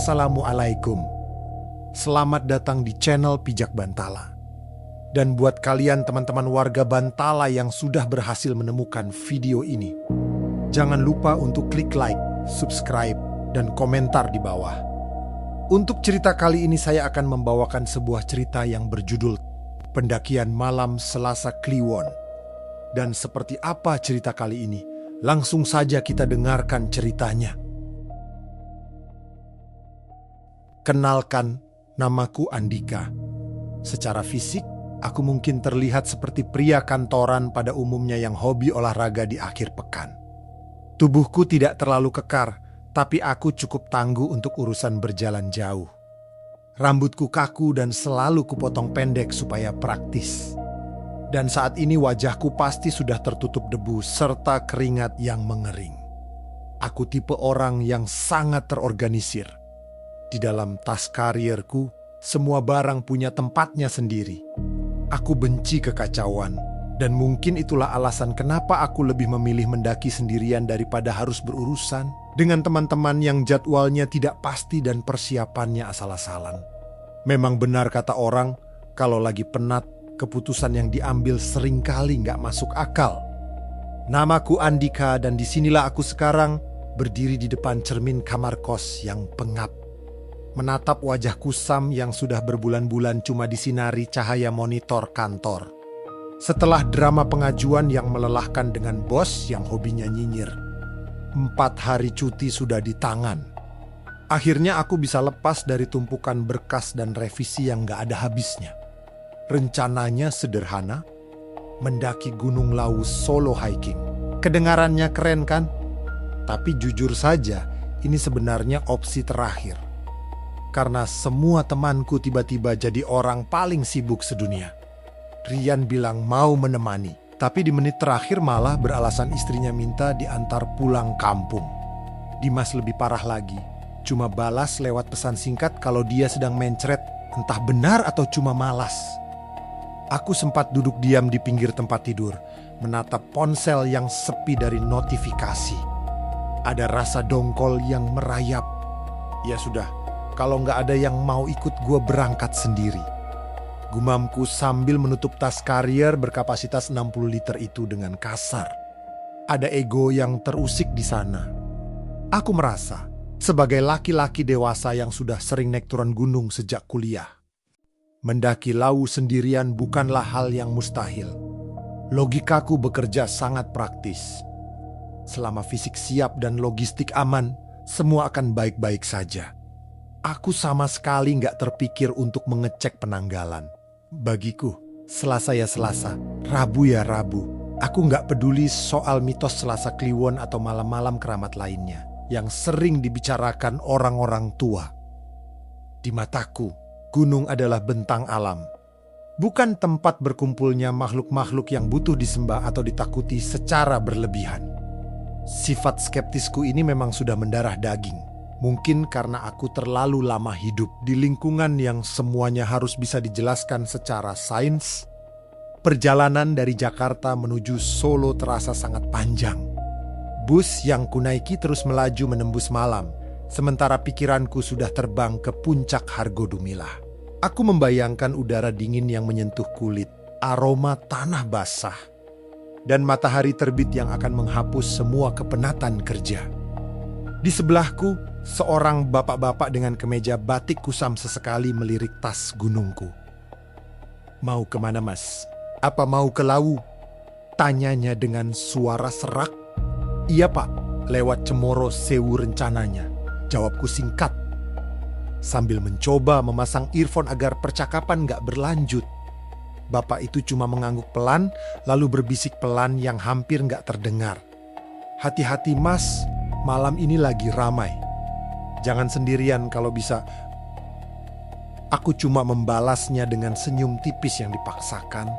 Assalamualaikum. Selamat datang di channel Pijak Bantala. Dan buat kalian teman-teman warga Bantala yang sudah berhasil menemukan video ini, jangan lupa untuk klik like, subscribe, dan komentar di bawah. Untuk cerita kali ini saya akan membawakan sebuah cerita yang berjudul Pendakian Malam Selasa Kliwon. Dan seperti apa cerita kali ini? Langsung saja kita dengarkan ceritanya. Kenalkan, namaku Andika. Secara fisik, aku mungkin terlihat seperti pria kantoran pada umumnya yang hobi olahraga di akhir pekan. Tubuhku tidak terlalu kekar, tapi aku cukup tangguh untuk urusan berjalan jauh. Rambutku kaku dan selalu kupotong pendek supaya praktis. Dan saat ini wajahku pasti sudah tertutup debu serta keringat yang mengering. Aku tipe orang yang sangat terorganisir. Di dalam tas karierku, semua barang punya tempatnya sendiri. Aku benci kekacauan, dan mungkin itulah alasan kenapa aku lebih memilih mendaki sendirian daripada harus berurusan dengan teman-teman yang jadwalnya tidak pasti dan persiapannya asal-asalan. Memang benar kata orang, kalau lagi penat, keputusan yang diambil seringkali nggak masuk akal. Namaku Andika dan disinilah aku sekarang berdiri di depan cermin kamar kos yang pengap. Menatap wajah kusam yang sudah berbulan-bulan cuma disinari cahaya monitor kantor. Setelah drama pengajuan yang melelahkan dengan bos yang hobinya nyinyir, 4 hari cuti sudah di tangan. Akhirnya aku bisa lepas dari tumpukan berkas dan revisi yang gak ada habisnya. Rencananya sederhana, mendaki Gunung Lawu solo hiking. Kedengarannya keren kan? Tapi jujur saja, ini sebenarnya opsi terakhir. Karena semua temanku tiba-tiba jadi orang paling sibuk sedunia. Rian bilang mau menemani, tapi di menit terakhir malah beralasan istrinya minta diantar pulang kampung. Dimas lebih parah lagi, cuma balas lewat pesan singkat kalau dia sedang mencret, entah benar atau cuma malas. Aku sempat duduk diam di pinggir tempat tidur, menatap ponsel yang sepi dari notifikasi. Ada rasa dongkol yang merayap. Ya sudah, kalau nggak ada yang mau ikut gue berangkat sendiri. Gumamku sambil menutup tas karier berkapasitas 60 liter itu dengan kasar. Ada ego yang terusik di sana. Aku merasa sebagai laki-laki dewasa yang sudah sering naik turun gunung sejak kuliah. Mendaki Lawu sendirian bukanlah hal yang mustahil. Logikaku bekerja sangat praktis. Selama fisik siap dan logistik aman, semua akan baik-baik saja. Aku sama sekali nggak terpikir untuk mengecek penanggalan. Bagiku, Selasa ya Selasa, Rabu ya Rabu. Aku nggak peduli soal mitos Selasa Kliwon atau malam-malam keramat lainnya yang sering dibicarakan orang-orang tua. Di mataku, gunung adalah bentang alam. Bukan tempat berkumpulnya makhluk-makhluk yang butuh disembah atau ditakuti secara berlebihan. Sifat skeptisku ini memang sudah mendarah daging. Mungkin karena aku terlalu lama hidup di lingkungan yang semuanya harus bisa dijelaskan secara sains. Perjalanan dari Jakarta menuju Solo terasa sangat panjang. Bus yang kunaiki terus melaju menembus malam, sementara pikiranku sudah terbang ke puncak Hargodumilah. Aku membayangkan udara dingin yang menyentuh kulit, aroma tanah basah, dan matahari terbit yang akan menghapus semua kepenatan kerja. Di sebelahku, seorang bapak-bapak dengan kemeja batik kusam sesekali melirik tas gunungku. "Mau kemana, Mas? Apa mau ke Lawu?" tanyanya dengan suara serak. "Iya, Pak, lewat Cemoro Sewu rencananya," jawabku singkat. Sambil mencoba memasang earphone agar percakapan gak berlanjut. Bapak itu cuma mengangguk pelan, lalu berbisik pelan yang hampir gak terdengar. "Hati-hati, Mas. Malam ini lagi ramai. Jangan sendirian kalau bisa." Aku cuma membalasnya dengan senyum tipis yang dipaksakan.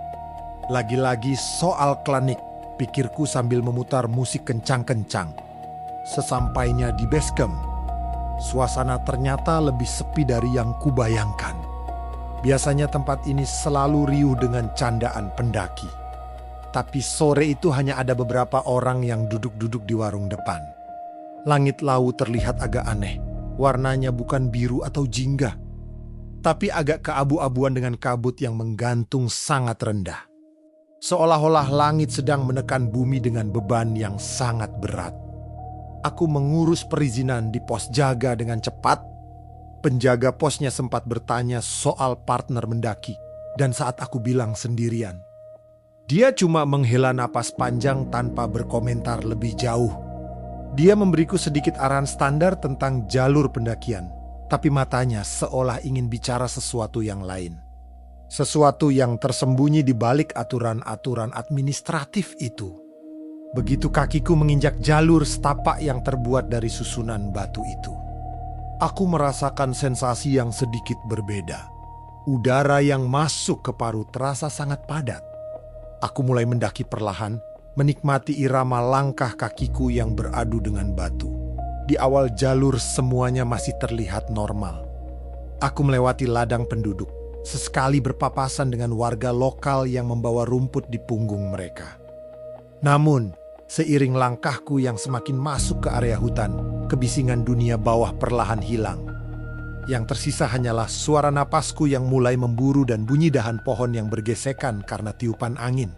Lagi-lagi soal klinik, pikirku sambil memutar musik kencang-kencang. Sesampainya di base camp, suasana ternyata lebih sepi dari yang kubayangkan. Biasanya tempat ini selalu riuh dengan candaan pendaki. Tapi sore itu hanya ada beberapa orang yang duduk-duduk di warung depan. Langit Lawu terlihat agak aneh. Warnanya bukan biru atau jingga, tapi agak keabu-abuan dengan kabut yang menggantung sangat rendah. Seolah-olah langit sedang menekan bumi dengan beban yang sangat berat. Aku mengurus perizinan di pos jaga dengan cepat. Penjaga posnya sempat bertanya soal partner mendaki, dan saat aku bilang sendirian, dia cuma menghela napas panjang tanpa berkomentar lebih jauh. Dia memberiku sedikit arahan standar tentang jalur pendakian, tapi matanya seolah ingin bicara sesuatu yang lain. Sesuatu yang tersembunyi di balik aturan-aturan administratif itu. Begitu kakiku menginjak jalur setapak yang terbuat dari susunan batu itu, aku merasakan sensasi yang sedikit berbeda. Udara yang masuk ke paru terasa sangat padat. Aku mulai mendaki perlahan, menikmati irama langkah kakiku yang beradu dengan batu. Di awal jalur semuanya masih terlihat normal. Aku melewati ladang penduduk, sesekali berpapasan dengan warga lokal yang membawa rumput di punggung mereka. Namun, seiring langkahku yang semakin masuk ke area hutan, kebisingan dunia bawah perlahan hilang. Yang tersisa hanyalah suara napasku yang mulai memburu dan bunyi dahan pohon yang bergesekan karena tiupan angin.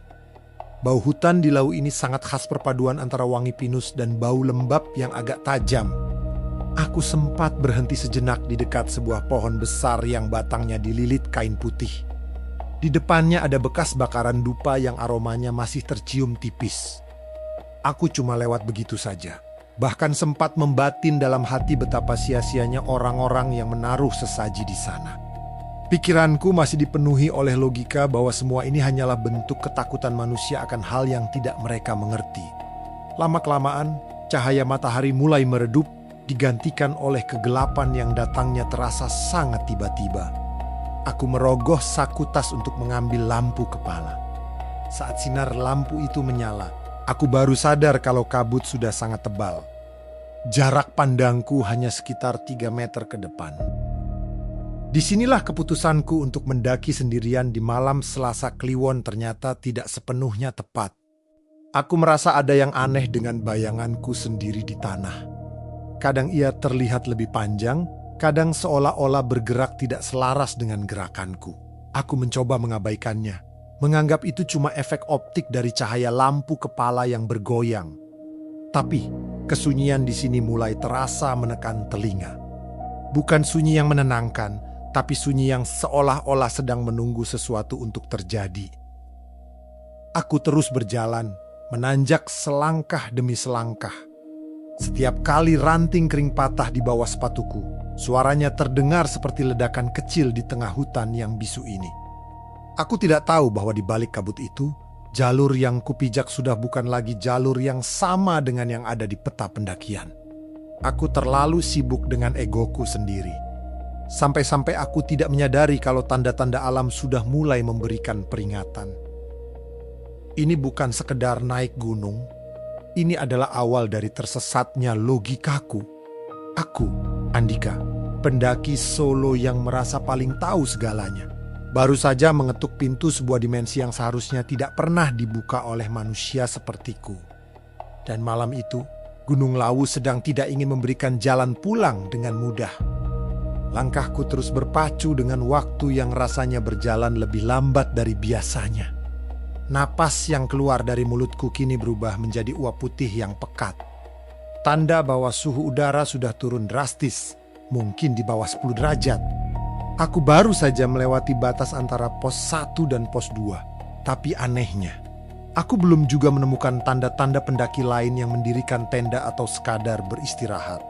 Bau hutan di lau ini sangat khas, perpaduan antara wangi pinus dan bau lembab yang agak tajam. Aku sempat berhenti sejenak di dekat sebuah pohon besar yang batangnya dililit kain putih. Di depannya ada bekas bakaran dupa yang aromanya masih tercium tipis. Aku cuma lewat begitu saja. Bahkan sempat membatin dalam hati betapa sia-sianya orang-orang yang menaruh sesaji di sana. Pikiranku masih dipenuhi oleh logika bahwa semua ini hanyalah bentuk ketakutan manusia akan hal yang tidak mereka mengerti. Lama-kelamaan, cahaya matahari mulai meredup, digantikan oleh kegelapan yang datangnya terasa sangat tiba-tiba. Aku merogoh saku tas untuk mengambil lampu kepala. Saat sinar lampu itu menyala, aku baru sadar kalau kabut sudah sangat tebal. Jarak pandangku hanya sekitar 3 meter ke depan. Disinilah keputusanku untuk mendaki sendirian di malam Selasa Kliwon ternyata tidak sepenuhnya tepat. Aku merasa ada yang aneh dengan bayanganku sendiri di tanah. Kadang ia terlihat lebih panjang, kadang seolah-olah bergerak tidak selaras dengan gerakanku. Aku mencoba mengabaikannya, menganggap itu cuma efek optik dari cahaya lampu kepala yang bergoyang. Tapi kesunyian di sini mulai terasa menekan telinga. Bukan sunyi yang menenangkan, tapi sunyi yang seolah-olah sedang menunggu sesuatu untuk terjadi. Aku terus berjalan, menanjak selangkah demi selangkah. Setiap kali ranting kering patah di bawah sepatuku, suaranya terdengar seperti ledakan kecil di tengah hutan yang bisu ini. Aku tidak tahu bahwa di balik kabut itu, jalur yang kupijak sudah bukan lagi jalur yang sama dengan yang ada di peta pendakian. Aku terlalu sibuk dengan egoku sendiri. Sampai-sampai aku tidak menyadari kalau tanda-tanda alam sudah mulai memberikan peringatan. Ini bukan sekedar naik gunung. Ini adalah awal dari tersesatnya logikaku. Aku, Andika, pendaki solo yang merasa paling tahu segalanya, baru saja mengetuk pintu sebuah dimensi yang seharusnya tidak pernah dibuka oleh manusia sepertiku. Dan malam itu, Gunung Lawu sedang tidak ingin memberikan jalan pulang dengan mudah. Langkahku terus berpacu dengan waktu yang rasanya berjalan lebih lambat dari biasanya. Napas yang keluar dari mulutku kini berubah menjadi uap putih yang pekat. Tanda bahwa suhu udara sudah turun drastis, mungkin di bawah 10 derajat. Aku baru saja melewati batas antara pos 1 dan pos 2. Tapi anehnya, aku belum juga menemukan tanda-tanda pendaki lain yang mendirikan tenda atau sekadar beristirahat.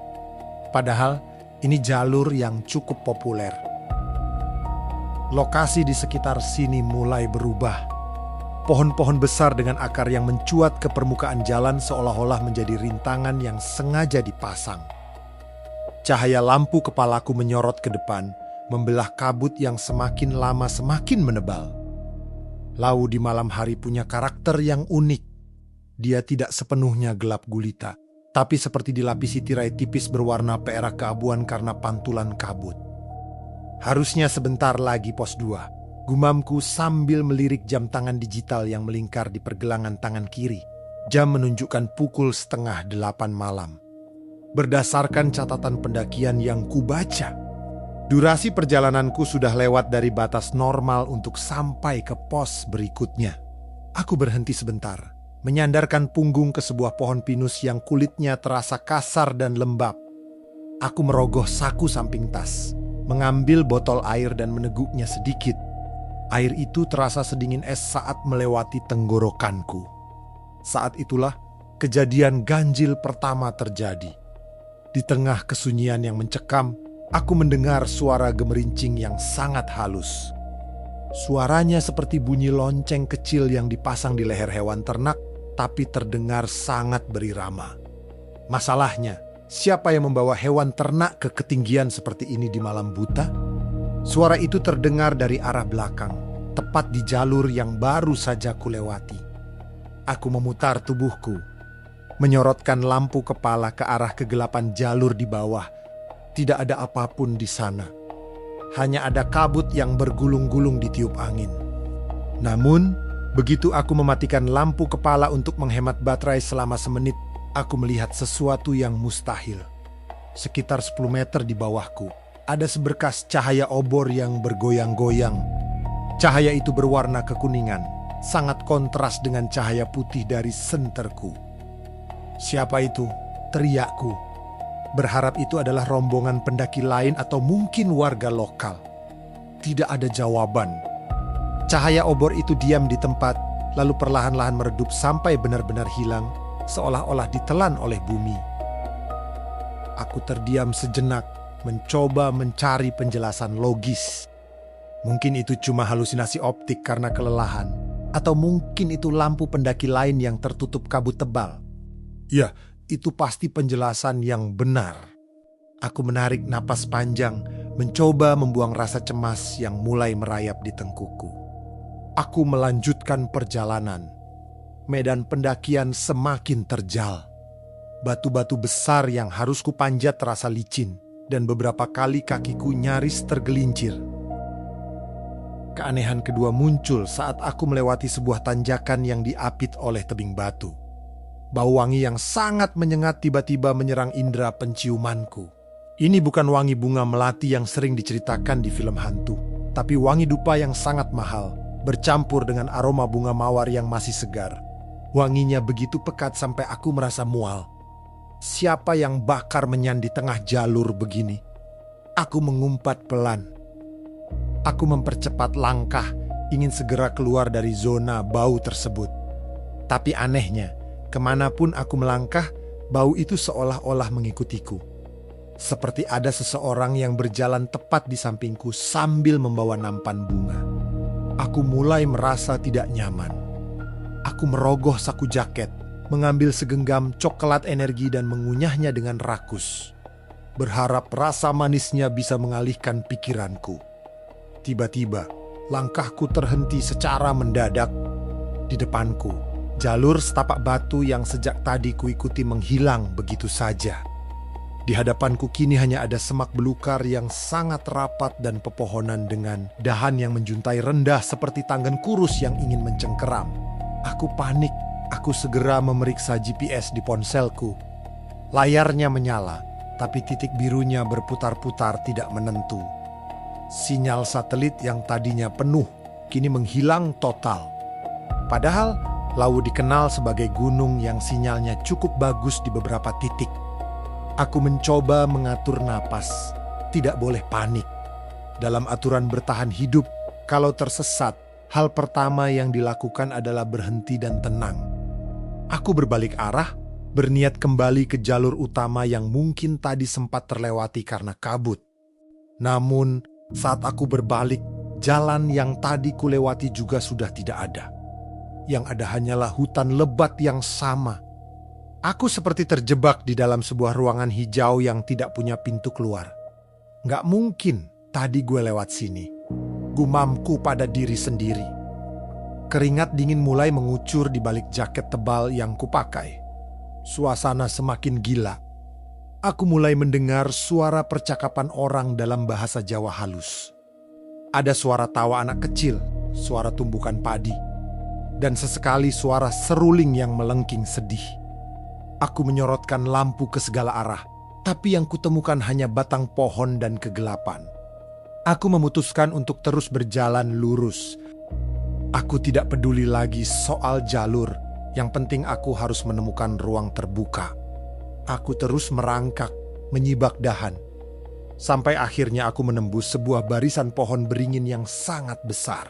Padahal, ini jalur yang cukup populer. Lokasi di sekitar sini mulai berubah. Pohon-pohon besar dengan akar yang mencuat ke permukaan jalan seolah-olah menjadi rintangan yang sengaja dipasang. Cahaya lampu kepalaku menyorot ke depan, membelah kabut yang semakin lama semakin menebal. Lawu di malam hari punya karakter yang unik. Dia tidak sepenuhnya gelap gulita, tapi seperti dilapisi tirai tipis berwarna perak keabuan karena pantulan kabut. Harusnya sebentar lagi pos 2, gumamku sambil melirik jam tangan digital yang melingkar di pergelangan tangan kiri. Jam menunjukkan pukul 7:30 malam. berdasarkan catatan pendakian yang kubaca. Durasi perjalananku sudah lewat dari batas normal untuk sampai ke pos berikutnya. Aku berhenti sebentar, menyandarkan punggung ke sebuah pohon pinus yang kulitnya terasa kasar dan lembab. Aku merogoh saku samping tas, mengambil botol air dan meneguknya sedikit. Air itu terasa sedingin es saat melewati tenggorokanku. Saat itulah kejadian ganjil pertama terjadi. Di tengah kesunyian yang mencekam, aku mendengar suara gemerincing yang sangat halus. Suaranya seperti bunyi lonceng kecil yang dipasang di leher hewan ternak, tapi terdengar sangat berirama. Masalahnya, siapa yang membawa hewan ternak ke ketinggian seperti ini di malam buta? Suara itu terdengar dari arah belakang, tepat di jalur yang baru saja kulewati. Aku memutar tubuhku, menyorotkan lampu kepala ke arah kegelapan jalur di bawah. Tidak ada apapun di sana. Hanya ada kabut yang bergulung-gulung ditiup angin. Namun, begitu aku mematikan lampu kepala untuk menghemat baterai selama semenit, aku melihat sesuatu yang mustahil. Sekitar 10 meter di bawahku, ada seberkas cahaya obor yang bergoyang-goyang. Cahaya itu berwarna kekuningan, sangat kontras dengan cahaya putih dari senterku. "Siapa itu?" teriakku. Berharap itu adalah rombongan pendaki lain atau mungkin warga lokal. Tidak ada jawaban. Cahaya obor itu diam di tempat, lalu perlahan-lahan meredup sampai benar-benar hilang, seolah-olah ditelan oleh bumi. Aku terdiam sejenak, mencoba mencari penjelasan logis. Mungkin itu cuma halusinasi optik karena kelelahan, atau mungkin itu lampu pendaki lain yang tertutup kabut tebal. Ya, itu pasti penjelasan yang benar. Aku menarik napas panjang, mencoba membuang rasa cemas yang mulai merayap di tengkukku. Aku melanjutkan perjalanan. Medan pendakian semakin terjal. Batu-batu besar yang harus kupanjat terasa licin, dan beberapa kali kakiku nyaris tergelincir. Keanehan kedua muncul saat aku melewati sebuah tanjakan yang diapit oleh tebing batu. Bau wangi yang sangat menyengat tiba-tiba menyerang indera penciumanku. Ini bukan wangi bunga melati yang sering diceritakan di film hantu, tapi wangi dupa yang sangat mahal, bercampur dengan aroma bunga mawar yang masih segar. Wanginya begitu pekat sampai aku merasa mual. Siapa yang bakar menyan di tengah jalur begini? Aku mengumpat pelan. Aku mempercepat langkah, ingin segera keluar dari zona bau tersebut. Tapi anehnya, kemanapun aku melangkah, bau itu seolah-olah mengikutiku. Seperti ada seseorang yang berjalan tepat di sampingku sambil membawa nampan bunga. Aku mulai merasa tidak nyaman. Aku merogoh saku jaket, mengambil segenggam coklat energi dan mengunyahnya dengan rakus. Berharap rasa manisnya bisa mengalihkan pikiranku. Tiba-tiba, langkahku terhenti secara mendadak. Di depanku, jalur setapak batu yang sejak tadi kuikuti menghilang begitu saja. Di hadapanku kini hanya ada semak belukar yang sangat rapat dan pepohonan dengan dahan yang menjuntai rendah seperti tangan kurus yang ingin mencengkeram. Aku panik. Aku segera memeriksa GPS di ponselku. Layarnya menyala, tapi titik birunya berputar-putar tidak menentu. Sinyal satelit yang tadinya penuh kini menghilang total. Padahal Lawu dikenal sebagai gunung yang sinyalnya cukup bagus di beberapa titik. Aku mencoba mengatur napas, tidak boleh panik. Dalam aturan bertahan hidup, kalau tersesat, hal pertama yang dilakukan adalah berhenti dan tenang. Aku berbalik arah, berniat kembali ke jalur utama yang mungkin tadi sempat terlewati karena kabut. Namun, saat aku berbalik, jalan yang tadi kulewati juga sudah tidak ada. Yang ada hanyalah hutan lebat yang sama. Aku seperti terjebak di dalam sebuah ruangan hijau yang tidak punya pintu keluar. Nggak mungkin tadi gue lewat sini. Gumamku pada diri sendiri. Keringat dingin mulai mengucur di balik jaket tebal yang kupakai. Suasana semakin gila. Aku mulai mendengar suara percakapan orang dalam bahasa Jawa halus. Ada suara tawa anak kecil, suara tumbukan padi, dan sesekali suara seruling yang melengking sedih. Aku menyorotkan lampu ke segala arah, Tapi yang kutemukan hanya batang pohon dan kegelapan. Aku memutuskan untuk terus berjalan lurus. Aku tidak peduli lagi soal jalur. Yang penting aku harus menemukan ruang terbuka. Aku terus merangkak, menyibak dahan. Sampai akhirnya aku menembus sebuah barisan pohon beringin yang sangat besar.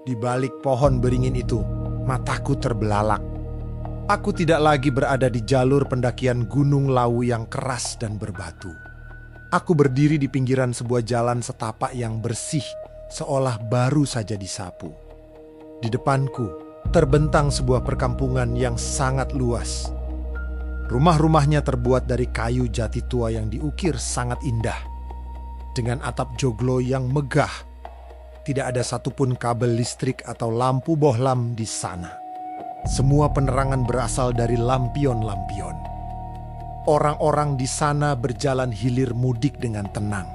Di balik pohon beringin itu, mataku terbelalak. Aku tidak lagi berada di jalur pendakian Gunung Lawu yang keras dan berbatu. Aku berdiri di pinggiran sebuah jalan setapak yang bersih, seolah baru saja disapu. Di depanku, terbentang sebuah perkampungan yang sangat luas. Rumah-rumahnya terbuat dari kayu jati tua yang diukir sangat indah. Dengan atap joglo yang megah, tidak ada satupun kabel listrik atau lampu bohlam di sana. Semua penerangan berasal dari lampion-lampion. Orang-orang di sana berjalan hilir mudik dengan tenang.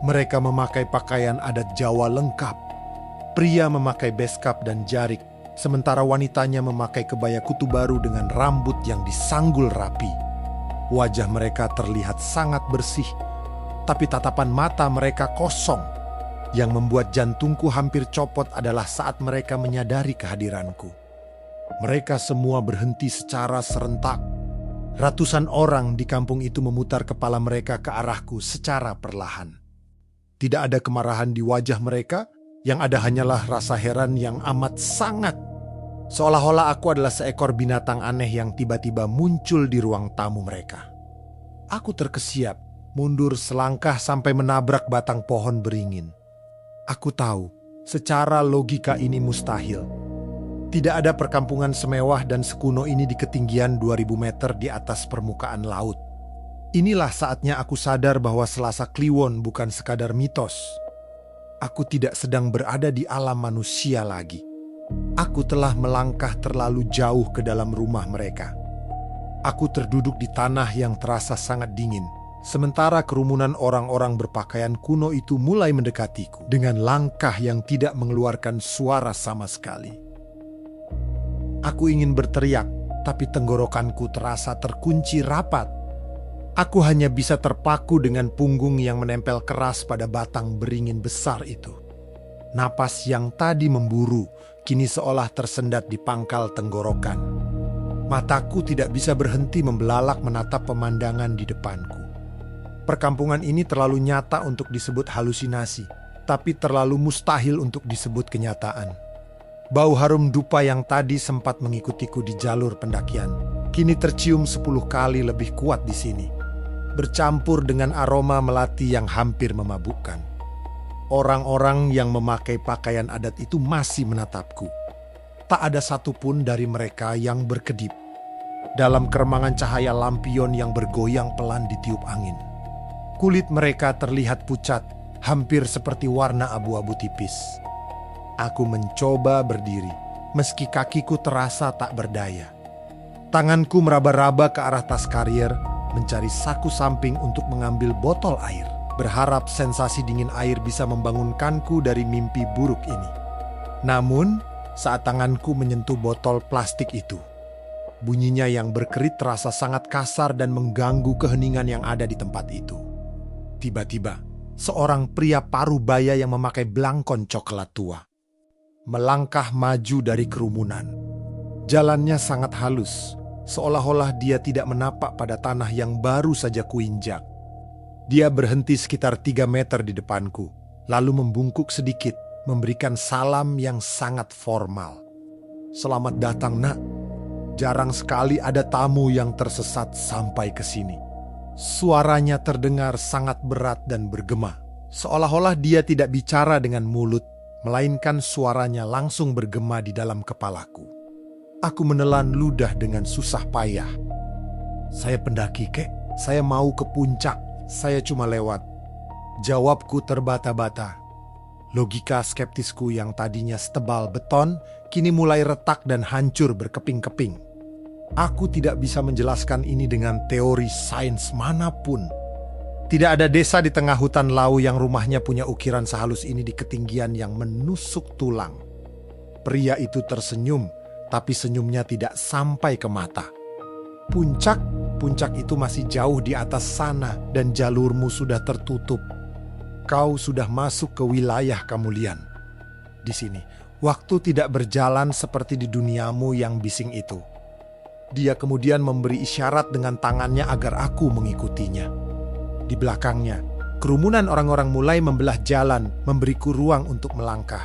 Mereka memakai pakaian adat Jawa lengkap. Pria memakai beskap dan jarik, sementara wanitanya memakai kebaya kutu baru dengan rambut yang disanggul rapi. Wajah mereka terlihat sangat bersih, tapi tatapan mata mereka kosong. Yang membuat jantungku hampir copot adalah saat mereka menyadari kehadiranku. Mereka semua berhenti secara serentak. Ratusan orang di kampung itu memutar kepala mereka ke arahku secara perlahan. Tidak ada kemarahan di wajah mereka, yang ada hanyalah rasa heran yang amat sangat. Seolah-olah aku adalah seekor binatang aneh yang tiba-tiba muncul di ruang tamu mereka. Aku terkesiap, mundur selangkah sampai menabrak batang pohon beringin. Aku tahu, secara logika ini mustahil. Tidak ada perkampungan semewah dan sekuno ini di ketinggian 2000 meter di atas permukaan laut. Inilah saatnya aku sadar bahwa Selasa Kliwon bukan sekadar mitos. Aku tidak sedang berada di alam manusia lagi. Aku telah melangkah terlalu jauh ke dalam rumah mereka. Aku terduduk di tanah yang terasa sangat dingin, sementara kerumunan orang-orang berpakaian kuno itu mulai mendekatiku dengan langkah yang tidak mengeluarkan suara sama sekali. Aku ingin berteriak, tapi tenggorokanku terasa terkunci rapat. Aku hanya bisa terpaku dengan punggung yang menempel keras pada batang beringin besar itu. Napas yang tadi memburu, kini seolah tersendat di pangkal tenggorokan. Mataku tidak bisa berhenti membelalak menatap pemandangan di depanku. Perkampungan ini terlalu nyata untuk disebut halusinasi, tapi terlalu mustahil untuk disebut kenyataan. Bau harum dupa yang tadi sempat mengikutiku di jalur pendakian, kini tercium 10 kali lebih kuat di sini, bercampur dengan aroma melati yang hampir memabukkan. Orang-orang yang memakai pakaian adat itu masih menatapku. Tak ada satupun dari mereka yang berkedip. Dalam keremangan cahaya lampion yang bergoyang pelan ditiup angin, kulit mereka terlihat pucat, hampir seperti warna abu-abu tipis. Aku mencoba berdiri, meski kakiku terasa tak berdaya. Tanganku meraba-raba ke arah tas karier, mencari saku samping untuk mengambil botol air, berharap sensasi dingin air bisa membangunkanku dari mimpi buruk ini. Namun, saat tanganku menyentuh botol plastik itu, bunyinya yang berkerit terasa sangat kasar dan mengganggu keheningan yang ada di tempat itu. Tiba-tiba, seorang pria parubaya yang memakai belangkon coklat tua melangkah maju dari kerumunan. Jalannya sangat halus, seolah-olah dia tidak menapak pada tanah yang baru saja kuinjak. Dia berhenti sekitar 3 meter di depanku, lalu membungkuk sedikit, memberikan salam yang sangat formal. "Selamat datang, Nak. Jarang sekali ada tamu yang tersesat sampai ke sini." Suaranya terdengar sangat berat dan bergema, seolah-olah dia tidak bicara dengan mulut, melainkan suaranya langsung bergema di dalam kepalaku. Aku menelan ludah dengan susah payah. "Saya pendaki, Kek. Saya mau ke puncak. Saya cuma lewat." Jawabku terbata-bata. Logika skeptisku yang tadinya setebal beton, kini mulai retak dan hancur berkeping-keping. Aku tidak bisa menjelaskan ini dengan teori sains manapun. Tidak ada desa di tengah hutan Lawu yang rumahnya punya ukiran sehalus ini di ketinggian yang menusuk tulang. Pria itu tersenyum, tapi senyumnya tidak sampai ke mata. "Puncak?" puncak itu masih jauh di atas sana dan jalurmu sudah tertutup. Kau sudah masuk ke wilayah kemuliaan. Di sini, waktu tidak berjalan seperti di duniamu yang bising itu. Dia kemudian memberi isyarat dengan tangannya agar aku mengikutinya. Di belakangnya, kerumunan orang-orang mulai membelah jalan, memberiku ruang untuk melangkah.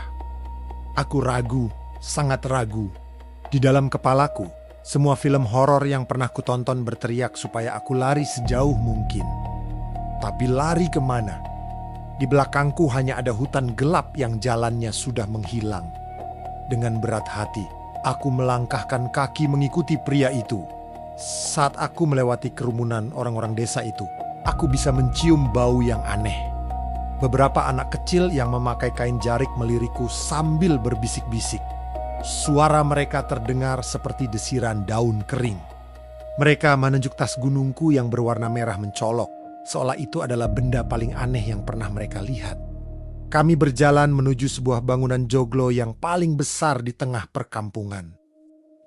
Aku ragu, sangat ragu. Di dalam kepalaku, semua film horor yang pernah kutonton berteriak supaya aku lari sejauh mungkin. Tapi lari kemana? Di belakangku hanya ada hutan gelap yang jalannya sudah menghilang. Dengan berat hati, aku melangkahkan kaki mengikuti pria itu. Saat aku melewati kerumunan orang-orang desa itu, aku bisa mencium bau yang aneh. Beberapa anak kecil yang memakai kain jarik melirikku sambil berbisik-bisik. Suara mereka terdengar seperti desiran daun kering. Mereka menunjuk tas gunungku yang berwarna merah mencolok, seolah itu adalah benda paling aneh yang pernah mereka lihat. Kami berjalan menuju sebuah bangunan joglo yang paling besar di tengah perkampungan.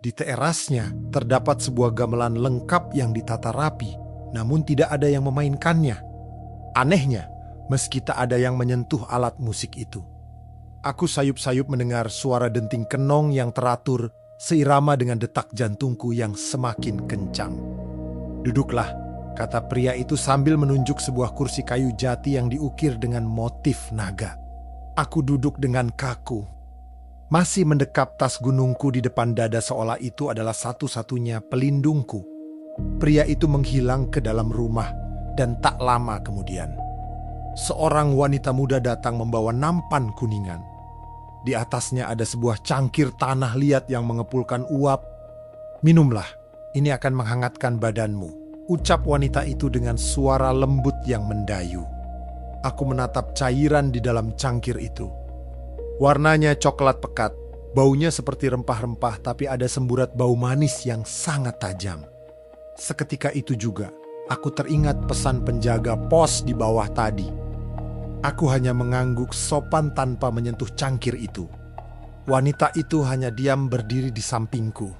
Di terasnya terdapat sebuah gamelan lengkap yang ditata rapi, namun tidak ada yang memainkannya. Anehnya, meski tak ada yang menyentuh alat musik itu. Aku sayup-sayup mendengar suara denting kenong yang teratur seirama dengan detak jantungku yang semakin kencang. "Duduklah," kata pria itu sambil menunjuk sebuah kursi kayu jati yang diukir dengan motif naga. Aku duduk dengan kaku, masih mendekap tas gunungku di depan dada seolah itu adalah satu-satunya pelindungku. Pria itu menghilang ke dalam rumah dan tak lama kemudian, seorang wanita muda datang membawa nampan kuningan. Di atasnya ada sebuah cangkir tanah liat yang mengepulkan uap. "Minumlah, ini akan menghangatkan badanmu," ucap wanita itu dengan suara lembut yang mendayu. Aku menatap cairan di dalam cangkir itu. Warnanya coklat pekat, baunya seperti rempah-rempah tapi ada semburat bau manis yang sangat tajam. Seketika itu juga, aku teringat pesan penjaga pos di bawah tadi. Aku hanya mengangguk sopan tanpa menyentuh cangkir itu. Wanita itu hanya diam berdiri di sampingku,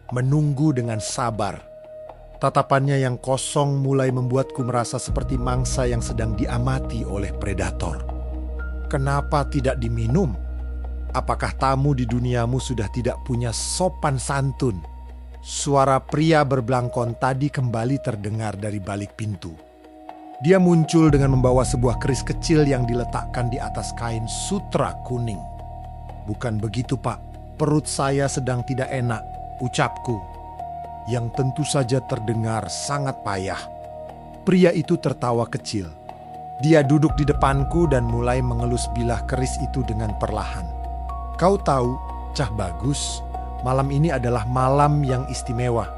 menunggu dengan sabar. Tatapannya yang kosong mulai membuatku merasa seperti mangsa yang sedang diamati oleh predator. Kenapa tidak diminum? Apakah tamu di duniamu sudah tidak punya sopan santun? Suara pria berbelangkon tadi kembali terdengar dari balik pintu. Dia muncul dengan membawa sebuah keris kecil yang diletakkan di atas kain sutra kuning. "Bukan begitu, Pak. Perut saya sedang tidak enak," ucapku, yang tentu saja terdengar sangat payah. Pria itu tertawa kecil. Dia duduk di depanku dan mulai mengelus bilah keris itu dengan perlahan. "Kau tahu, Cah Bagus, malam ini adalah malam yang istimewa.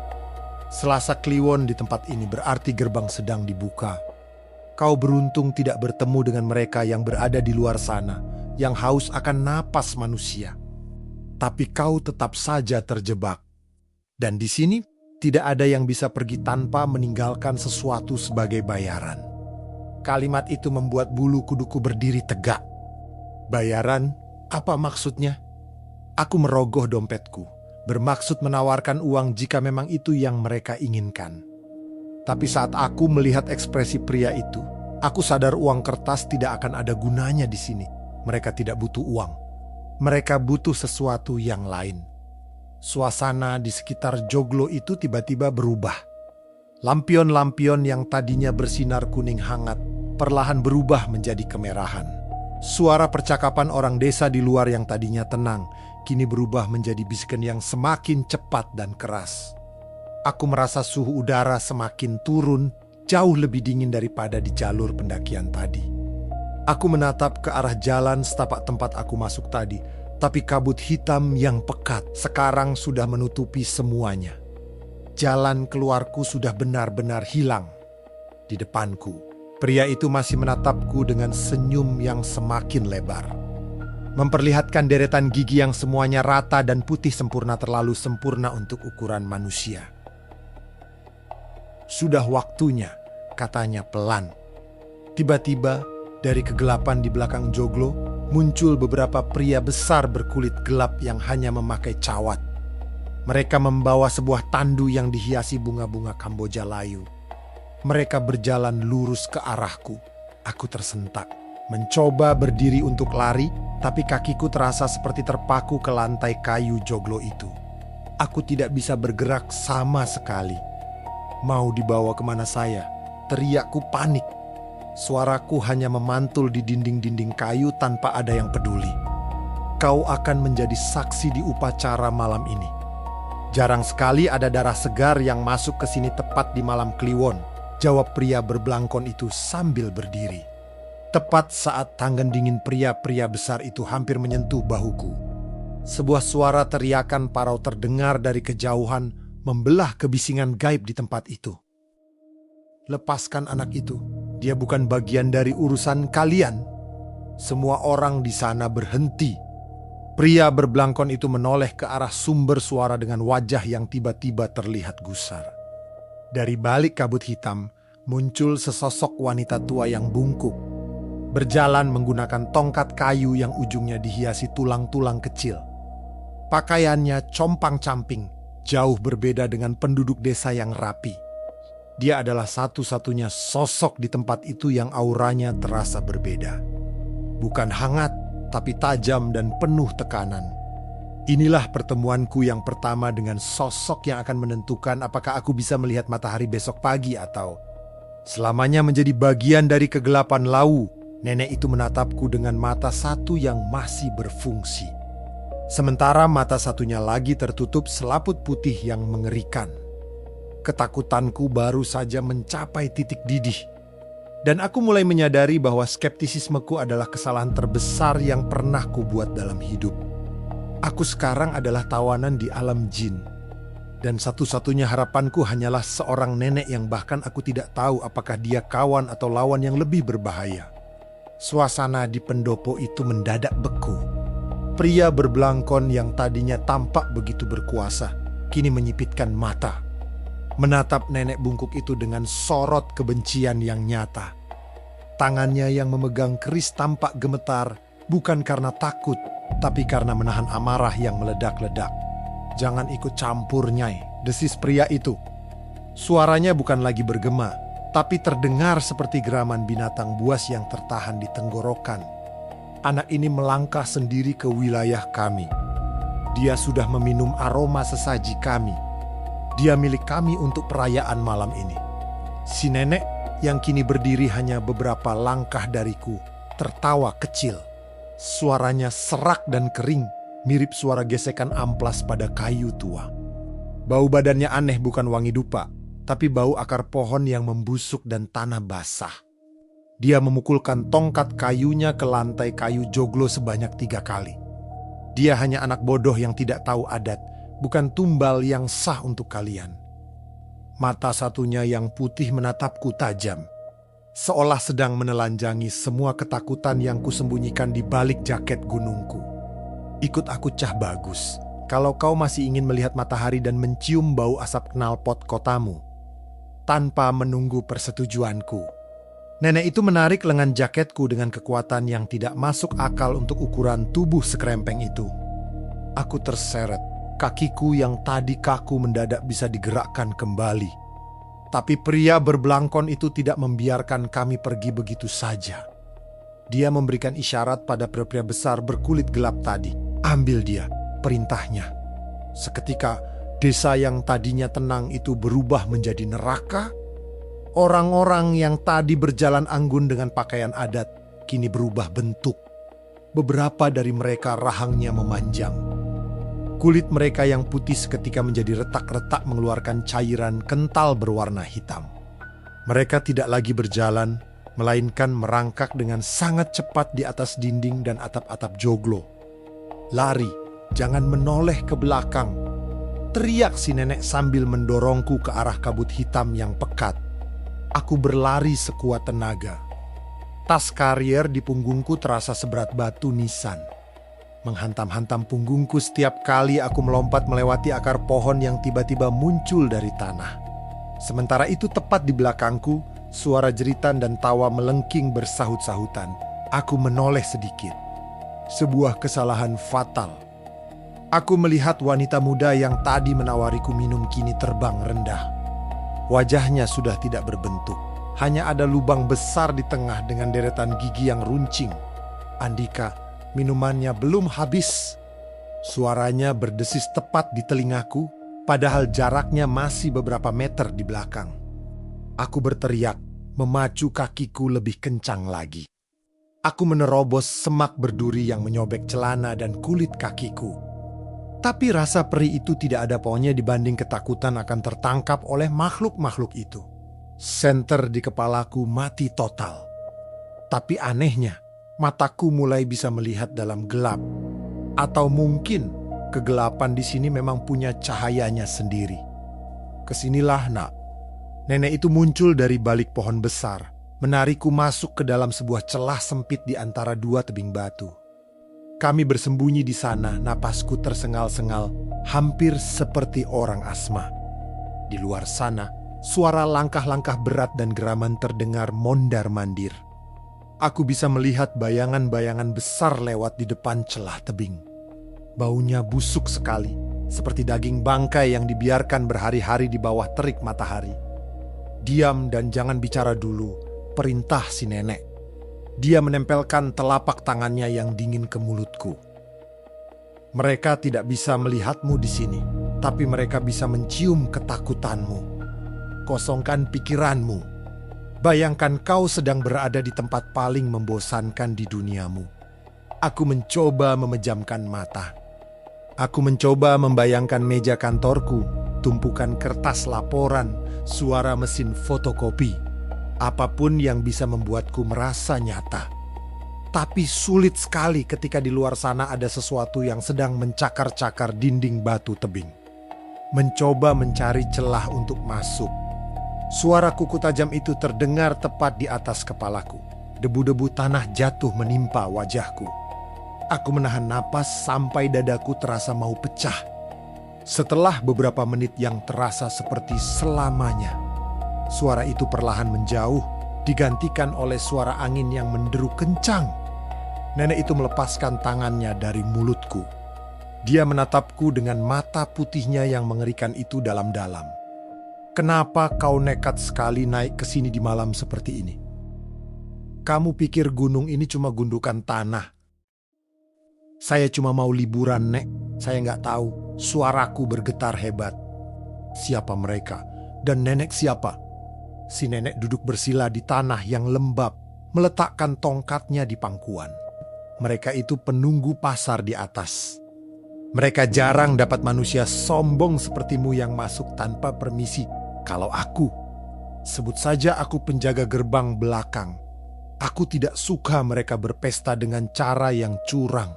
Selasa Kliwon di tempat ini berarti gerbang sedang dibuka. Kau beruntung tidak bertemu dengan mereka yang berada di luar sana, yang haus akan napas manusia. Tapi kau tetap saja terjebak. Dan di sini tidak ada yang bisa pergi tanpa meninggalkan sesuatu sebagai bayaran." Kalimat itu membuat bulu kuduku berdiri tegak. "Bayaran? Apa maksudnya?" Aku merogoh dompetku, bermaksud menawarkan uang jika memang itu yang mereka inginkan. Tapi saat aku melihat ekspresi pria itu, aku sadar uang kertas tidak akan ada gunanya di sini. Mereka tidak butuh uang. Mereka butuh sesuatu yang lain. Suasana di sekitar joglo itu tiba-tiba berubah. Lampion-lampion yang tadinya bersinar kuning hangat, perlahan berubah menjadi kemerahan. Suara percakapan orang desa di luar yang tadinya tenang, kini berubah menjadi bisikan yang semakin cepat dan keras. Aku merasa suhu udara semakin turun, jauh lebih dingin daripada di jalur pendakian tadi. Aku menatap ke arah jalan setapak tempat aku masuk tadi, tapi kabut hitam yang pekat sekarang sudah menutupi semuanya. Jalan keluarku sudah benar-benar hilang. Di depanku, pria itu masih menatapku dengan senyum yang semakin lebar, memperlihatkan deretan gigi yang semuanya rata dan putih sempurna, terlalu sempurna untuk ukuran manusia. "Sudah waktunya," katanya pelan. Tiba-tiba dari kegelapan di belakang joglo muncul beberapa pria besar berkulit gelap yang hanya memakai cawat. Mereka membawa sebuah tandu yang dihiasi bunga-bunga Kamboja layu. Mereka berjalan lurus ke arahku. Aku tersentak, mencoba berdiri untuk lari, tapi kakiku terasa seperti terpaku ke lantai kayu joglo itu. Aku tidak bisa bergerak sama sekali. Mau dibawa kemana saya? Teriakku panik. Suaraku hanya memantul di dinding-dinding kayu tanpa ada yang peduli. Kau akan menjadi saksi di upacara malam ini. Jarang sekali ada darah segar yang masuk ke sini tepat di malam Kliwon, jawab pria berbelangkon itu sambil berdiri. Tepat saat tangan dingin pria-pria besar itu hampir menyentuh bahuku. Sebuah suara teriakan parau terdengar dari kejauhan, membelah kebisingan gaib di tempat itu. Lepaskan anak itu, dia bukan bagian dari urusan kalian. Semua orang di sana berhenti. Pria berbelangkon itu menoleh ke arah sumber suara dengan wajah yang tiba-tiba terlihat gusar. Dari balik kabut hitam, muncul sesosok wanita tua yang bungkuk. Berjalan menggunakan tongkat kayu yang ujungnya dihiasi tulang-tulang kecil. Pakaiannya compang-camping, jauh berbeda dengan penduduk desa yang rapi. Dia adalah satu-satunya sosok di tempat itu yang auranya terasa berbeda. Bukan hangat, tapi tajam dan penuh tekanan. Inilah pertemuanku yang pertama dengan sosok yang akan menentukan apakah aku bisa melihat matahari besok pagi atau selamanya menjadi bagian dari kegelapan lau. Nenek itu menatapku dengan mata satu yang masih berfungsi. Sementara mata satunya lagi tertutup selaput putih yang mengerikan. Ketakutanku baru saja mencapai titik didih. Dan aku mulai menyadari bahwa skeptisismeku adalah kesalahan terbesar yang pernah kubuat dalam hidup. Aku sekarang adalah tawanan di alam jin. Dan satu-satunya harapanku hanyalah seorang nenek yang bahkan aku tidak tahu apakah dia kawan atau lawan yang lebih berbahaya. Suasana di pendopo itu mendadak beku. Pria berbelangkon yang tadinya tampak begitu berkuasa, kini menyipitkan mata. Menatap nenek bungkuk itu dengan sorot kebencian yang nyata. Tangannya yang memegang keris tampak gemetar, bukan karena takut, tapi karena menahan amarah yang meledak-ledak. Jangan ikut campur, Nyai, desis pria itu. Suaranya bukan lagi bergema, tapi terdengar seperti geraman binatang buas yang tertahan di tenggorokan. Anak ini melangkah sendiri ke wilayah kami. Dia sudah meminum aroma sesaji kami. Dia milik kami untuk perayaan malam ini. Si nenek yang kini berdiri hanya beberapa langkah dariku, tertawa kecil. Suaranya serak dan kering, mirip suara gesekan amplas pada kayu tua. Bau badannya aneh, bukan wangi dupa, tapi bau akar pohon yang membusuk dan tanah basah. Dia memukulkan tongkat kayunya ke lantai kayu joglo sebanyak 3 kali. Dia hanya anak bodoh yang tidak tahu adat, bukan tumbal yang sah untuk kalian. Mata satunya yang putih menatapku tajam, seolah sedang menelanjangi semua ketakutan yang kusembunyikan di balik jaket gunungku. Ikut aku, Cah Bagus, kalau kau masih ingin melihat matahari dan mencium bau asap knalpot kotamu. Tanpa menunggu persetujuanku, nenek itu menarik lengan jaketku dengan kekuatan yang tidak masuk akal untuk ukuran tubuh sekrempeng itu. Aku terseret. Kakiku yang tadi kaku mendadak bisa digerakkan kembali. Tapi pria berbelangkon itu tidak membiarkan kami pergi begitu saja. Dia memberikan isyarat pada pria-pria besar berkulit gelap tadi. Ambil dia, perintahnya. Seketika desa yang tadinya tenang itu berubah menjadi neraka. Orang-orang yang tadi berjalan anggun dengan pakaian adat kini berubah bentuk. Beberapa dari mereka rahangnya memanjang. Kulit mereka yang putih seketika menjadi retak-retak mengeluarkan cairan kental berwarna hitam. Mereka tidak lagi berjalan, melainkan merangkak dengan sangat cepat di atas dinding dan atap-atap joglo. Lari, jangan menoleh ke belakang. Teriak si nenek sambil mendorongku ke arah kabut hitam yang pekat. Aku berlari sekuat tenaga. Tas karier di punggungku terasa seberat batu nisan. Menghantam-hantam punggungku setiap kali aku melompat melewati akar pohon yang tiba-tiba muncul dari tanah. Sementara itu tepat di belakangku, suara jeritan dan tawa melengking bersahut-sahutan. Aku menoleh sedikit. Sebuah kesalahan fatal. Aku melihat wanita muda yang tadi menawariku minum kini terbang rendah. Wajahnya sudah tidak berbentuk. Hanya ada lubang besar di tengah dengan deretan gigi yang runcing. Andika, minumannya belum habis. Suaranya berdesis tepat di telingaku, padahal jaraknya masih beberapa meter di belakang. Aku berteriak, memacu kakiku lebih kencang lagi. Aku menerobos semak berduri yang menyobek celana dan kulit kakiku. Tapi rasa perih itu tidak ada poinnya dibanding ketakutan akan tertangkap oleh makhluk-makhluk itu. Senter di kepalaku mati total. Tapi anehnya, mataku mulai bisa melihat dalam gelap. Atau mungkin kegelapan di sini memang punya cahayanya sendiri. Kesinilah, Nak. Nenek itu muncul dari balik pohon besar, menarikku masuk ke dalam sebuah celah sempit di antara dua tebing batu. Kami bersembunyi di sana, napasku tersengal-sengal, hampir seperti orang asma. Di luar sana, suara langkah-langkah berat dan geraman terdengar mondar-mandir. Aku bisa melihat bayangan-bayangan besar lewat di depan celah tebing. Baunya busuk sekali, seperti daging bangkai yang dibiarkan berhari-hari di bawah terik matahari. Diam dan jangan bicara dulu, perintah si nenek. Dia menempelkan telapak tangannya yang dingin ke mulutku. Mereka tidak bisa melihatmu di sini, tapi mereka bisa mencium ketakutanmu. Kosongkan pikiranmu. Bayangkan kau sedang berada di tempat paling membosankan di duniamu. Aku mencoba memejamkan mata. Aku mencoba membayangkan meja kantorku, tumpukan kertas laporan, suara mesin fotokopi. Apapun yang bisa membuatku merasa nyata. Tapi sulit sekali ketika di luar sana ada sesuatu yang sedang mencakar-cakar dinding batu tebing. Mencoba mencari celah untuk masuk. Suara kuku tajam itu terdengar tepat di atas kepalaku. Debu-debu tanah jatuh menimpa wajahku. Aku menahan napas sampai dadaku terasa mau pecah. Setelah beberapa menit yang terasa seperti selamanya, suara itu perlahan menjauh, digantikan oleh suara angin yang menderu kencang. Nenek itu melepaskan tangannya dari mulutku. Dia menatapku dengan mata putihnya yang mengerikan itu dalam-dalam. Kenapa kau nekat sekali naik ke sini di malam seperti ini? Kamu pikir gunung ini cuma gundukan tanah? Saya cuma mau liburan, Nek. Saya nggak tahu. Suaraku bergetar hebat. Siapa mereka? Dan nenek siapa? Si nenek duduk bersila di tanah yang lembab, meletakkan tongkatnya di pangkuan. Mereka itu penunggu pasar di atas. Mereka jarang dapat manusia sombong sepertimu yang masuk tanpa permisi. Kalau aku, sebut saja aku penjaga gerbang belakang. Aku tidak suka mereka berpesta dengan cara yang curang.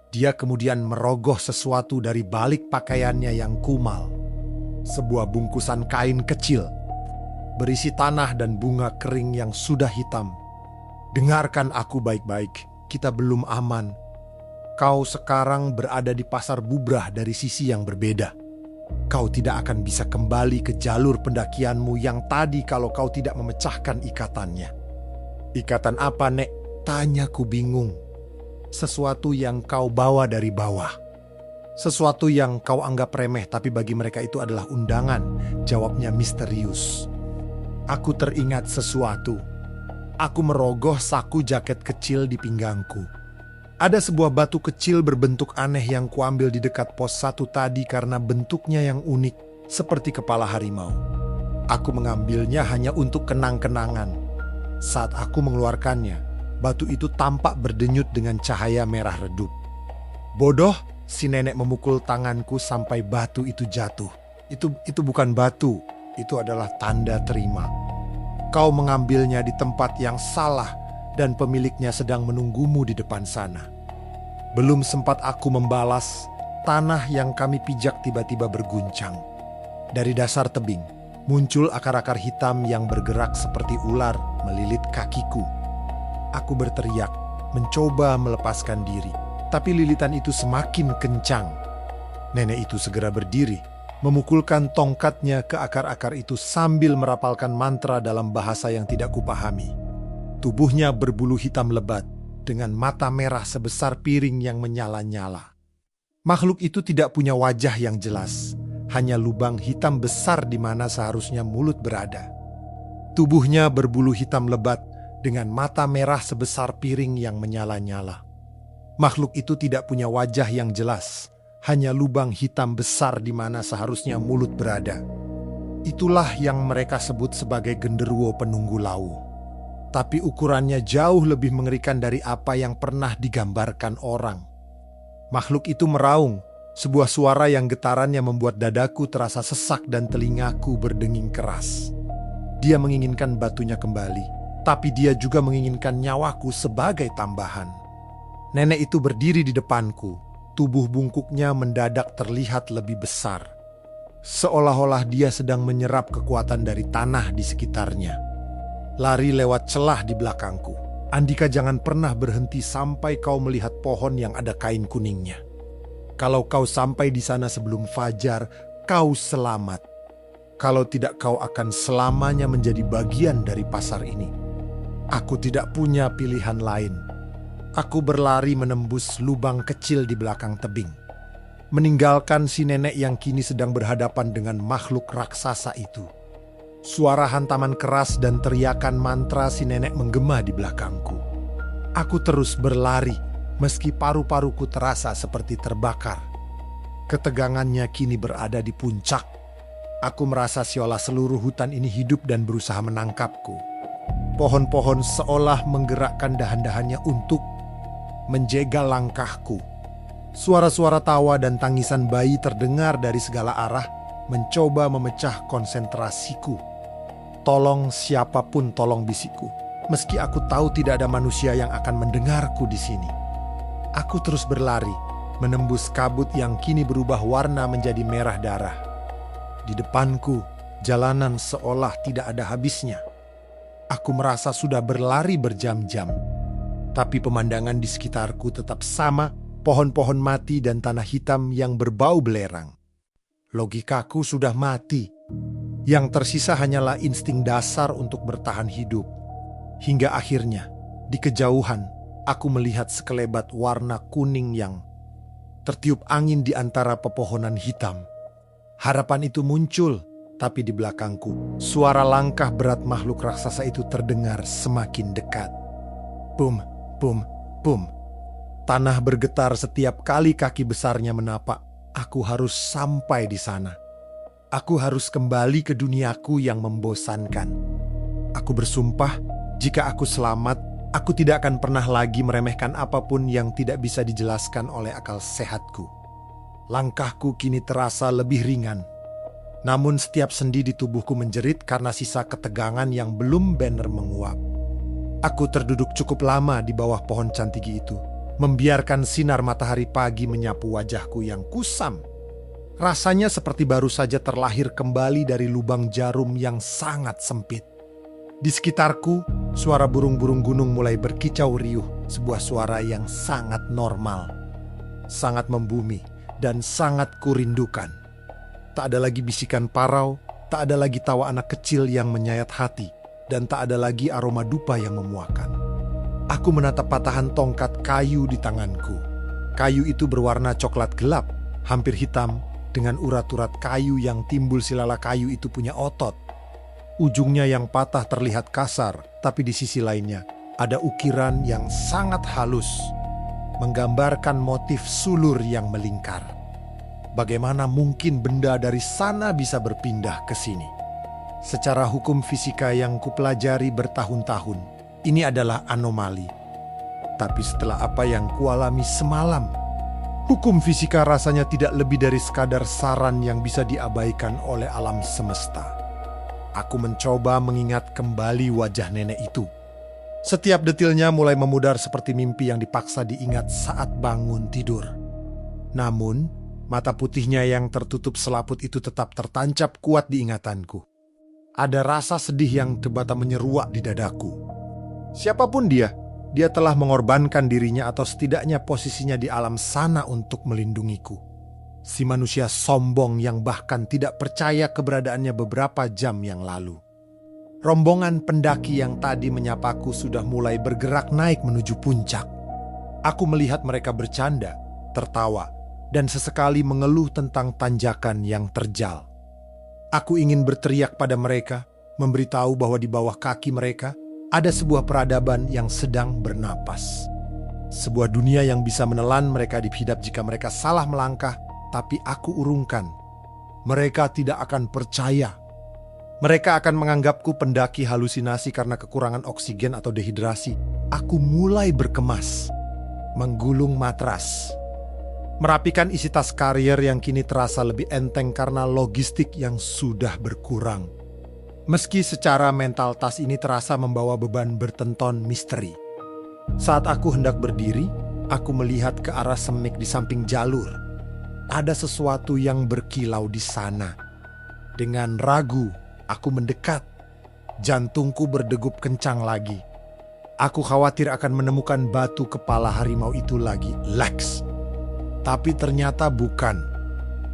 Dia kemudian merogoh sesuatu dari balik pakaiannya yang kumal. Sebuah bungkusan kain kecil berisi tanah dan bunga kering yang sudah hitam. Dengarkan aku baik-baik, kita belum aman. Kau sekarang berada di pasar bubrah dari sisi yang berbeda. Kau tidak akan bisa kembali ke jalur pendakianmu yang tadi kalau kau tidak memecahkan ikatannya. Ikatan apa, Nek? Tanyaku bingung. Sesuatu yang kau bawa dari bawah. Sesuatu yang kau anggap remeh tapi bagi mereka itu adalah undangan. Jawabnya misterius. Aku teringat sesuatu. Aku merogoh saku jaket kecil di pinggangku. Ada sebuah batu kecil berbentuk aneh yang kuambil di dekat pos 1 tadi karena bentuknya yang unik, seperti kepala harimau. Aku mengambilnya hanya untuk kenang-kenangan. Saat aku mengeluarkannya, batu itu tampak berdenyut dengan cahaya merah redup. Bodoh, si nenek memukul tanganku sampai batu itu jatuh. Itu bukan batu, itu adalah tanda terima. Kau mengambilnya di tempat yang salah dan pemiliknya sedang menunggumu di depan sana. Belum sempat aku membalas, tanah yang kami pijak tiba-tiba berguncang. Dari dasar tebing, muncul akar-akar hitam yang bergerak seperti ular melilit kakiku. Aku berteriak, mencoba melepaskan diri, tapi lilitan itu semakin kencang. Nenek itu segera berdiri, memukulkan tongkatnya ke akar-akar itu sambil merapalkan mantra dalam bahasa yang tidak kupahami. Tubuhnya berbulu hitam lebat, dengan mata merah sebesar piring yang menyala-nyala. Makhluk itu tidak punya wajah yang jelas, hanya lubang hitam besar di mana seharusnya mulut berada. Tubuhnya berbulu hitam lebat dengan mata merah sebesar piring yang menyala-nyala. Makhluk itu tidak punya wajah yang jelas, hanya lubang hitam besar di mana seharusnya mulut berada. Itulah yang mereka sebut sebagai genderuwo penunggu lau. Tapi ukurannya jauh lebih mengerikan dari apa yang pernah digambarkan orang. Makhluk itu meraung, sebuah suara yang getarannya membuat dadaku terasa sesak dan telingaku berdenging keras. Dia menginginkan batunya kembali, tapi dia juga menginginkan nyawaku sebagai tambahan. Nenek itu berdiri di depanku, tubuh bungkuknya mendadak terlihat lebih besar. Seolah-olah dia sedang menyerap kekuatan dari tanah di sekitarnya. Lari lewat celah di belakangku. Andika, jangan pernah berhenti sampai kau melihat pohon yang ada kain kuningnya. Kalau kau sampai di sana sebelum fajar, kau selamat. Kalau tidak, kau akan selamanya menjadi bagian dari pasar ini. Aku tidak punya pilihan lain. Aku berlari menembus lubang kecil di belakang tebing, meninggalkan si nenek yang kini sedang berhadapan dengan makhluk raksasa itu. Suara hantaman keras dan teriakan mantra si nenek menggema di belakangku. Aku terus berlari, meski paru-paruku terasa seperti terbakar. Ketegangannya kini berada di puncak. Aku merasa seolah seluruh hutan ini hidup dan berusaha menangkapku. Pohon-pohon seolah menggerakkan dahan-dahannya untuk menjegal langkahku. Suara-suara tawa dan tangisan bayi terdengar dari segala arah, mencoba memecah konsentrasiku. Tolong siapapun, tolong, bisikku. Meski aku tahu tidak ada manusia yang akan mendengarku di sini. Aku terus berlari, menembus kabut yang kini berubah warna menjadi merah darah. Di depanku, jalanan seolah tidak ada habisnya. Aku merasa sudah berlari berjam-jam. Tapi pemandangan di sekitarku tetap sama, pohon-pohon mati dan tanah hitam yang berbau belerang. Logikaku sudah mati. Yang tersisa hanyalah insting dasar untuk bertahan hidup. Hingga akhirnya, di kejauhan, aku melihat sekelebat warna kuning yang tertiup angin di antara pepohonan hitam. Harapan itu muncul, tapi di belakangku, suara langkah berat makhluk raksasa itu terdengar semakin dekat. Bum, bum, bum. Tanah bergetar setiap kali kaki besarnya menapak. Aku harus sampai di sana. Aku harus kembali ke duniaku yang membosankan. Aku bersumpah, jika aku selamat, aku tidak akan pernah lagi meremehkan apapun yang tidak bisa dijelaskan oleh akal sehatku. Langkahku kini terasa lebih ringan. Namun setiap sendi di tubuhku menjerit karena sisa ketegangan yang belum benar menguap. Aku terduduk cukup lama di bawah pohon cantigi itu, membiarkan sinar matahari pagi menyapu wajahku yang kusam. Rasanya seperti baru saja terlahir kembali dari lubang jarum yang sangat sempit. Di sekitarku, suara burung-burung gunung mulai berkicau riuh, sebuah suara yang sangat normal, sangat membumi, dan sangat kurindukan. Tak ada lagi bisikan parau, tak ada lagi tawa anak kecil yang menyayat hati, dan tak ada lagi aroma dupa yang memuakan. Aku menatap patahan tongkat kayu di tanganku. Kayu itu berwarna coklat gelap, hampir hitam, dengan urat-urat kayu yang timbul silala kayu itu punya otot. Ujungnya yang patah terlihat kasar, tapi di sisi lainnya ada ukiran yang sangat halus, menggambarkan motif sulur yang melingkar. Bagaimana mungkin benda dari sana bisa berpindah ke sini? Secara hukum fisika yang kupelajari bertahun-tahun, ini adalah anomali. Tapi setelah apa yang kualami semalam, hukum fisika rasanya tidak lebih dari sekadar saran yang bisa diabaikan oleh alam semesta. Aku mencoba mengingat kembali wajah nenek itu. Setiap detilnya mulai memudar seperti mimpi yang dipaksa diingat saat bangun tidur. Namun, mata putihnya yang tertutup selaput itu tetap tertancap kuat di ingatanku. Ada rasa sedih yang tiba-tiba menyeruak di dadaku. Siapapun dia telah mengorbankan dirinya atau setidaknya posisinya di alam sana untuk melindungiku. Si manusia sombong yang bahkan tidak percaya keberadaannya beberapa jam yang lalu. Rombongan pendaki yang tadi menyapaku sudah mulai bergerak naik menuju puncak. Aku melihat mereka bercanda, tertawa, dan sesekali mengeluh tentang tanjakan yang terjal. Aku ingin berteriak pada mereka, memberitahu bahwa di bawah kaki mereka ada sebuah peradaban yang sedang bernapas. Sebuah dunia yang bisa menelan mereka di hidap jika mereka salah melangkah, tapi aku urungkan. Mereka tidak akan percaya. Mereka akan menganggapku pendaki halusinasi karena kekurangan oksigen atau dehidrasi. Aku mulai berkemas, menggulung matras, merapikan isi tas karier yang kini terasa lebih enteng karena logistik yang sudah berkurang. Meski secara mental tas ini terasa membawa beban bertenton misteri. Saat aku hendak berdiri, aku melihat ke arah semik di samping jalur. Ada sesuatu yang berkilau di sana. Dengan ragu, aku mendekat. Jantungku berdegup kencang lagi. Aku khawatir akan menemukan batu kepala harimau itu lagi, Lex. Tapi ternyata bukan.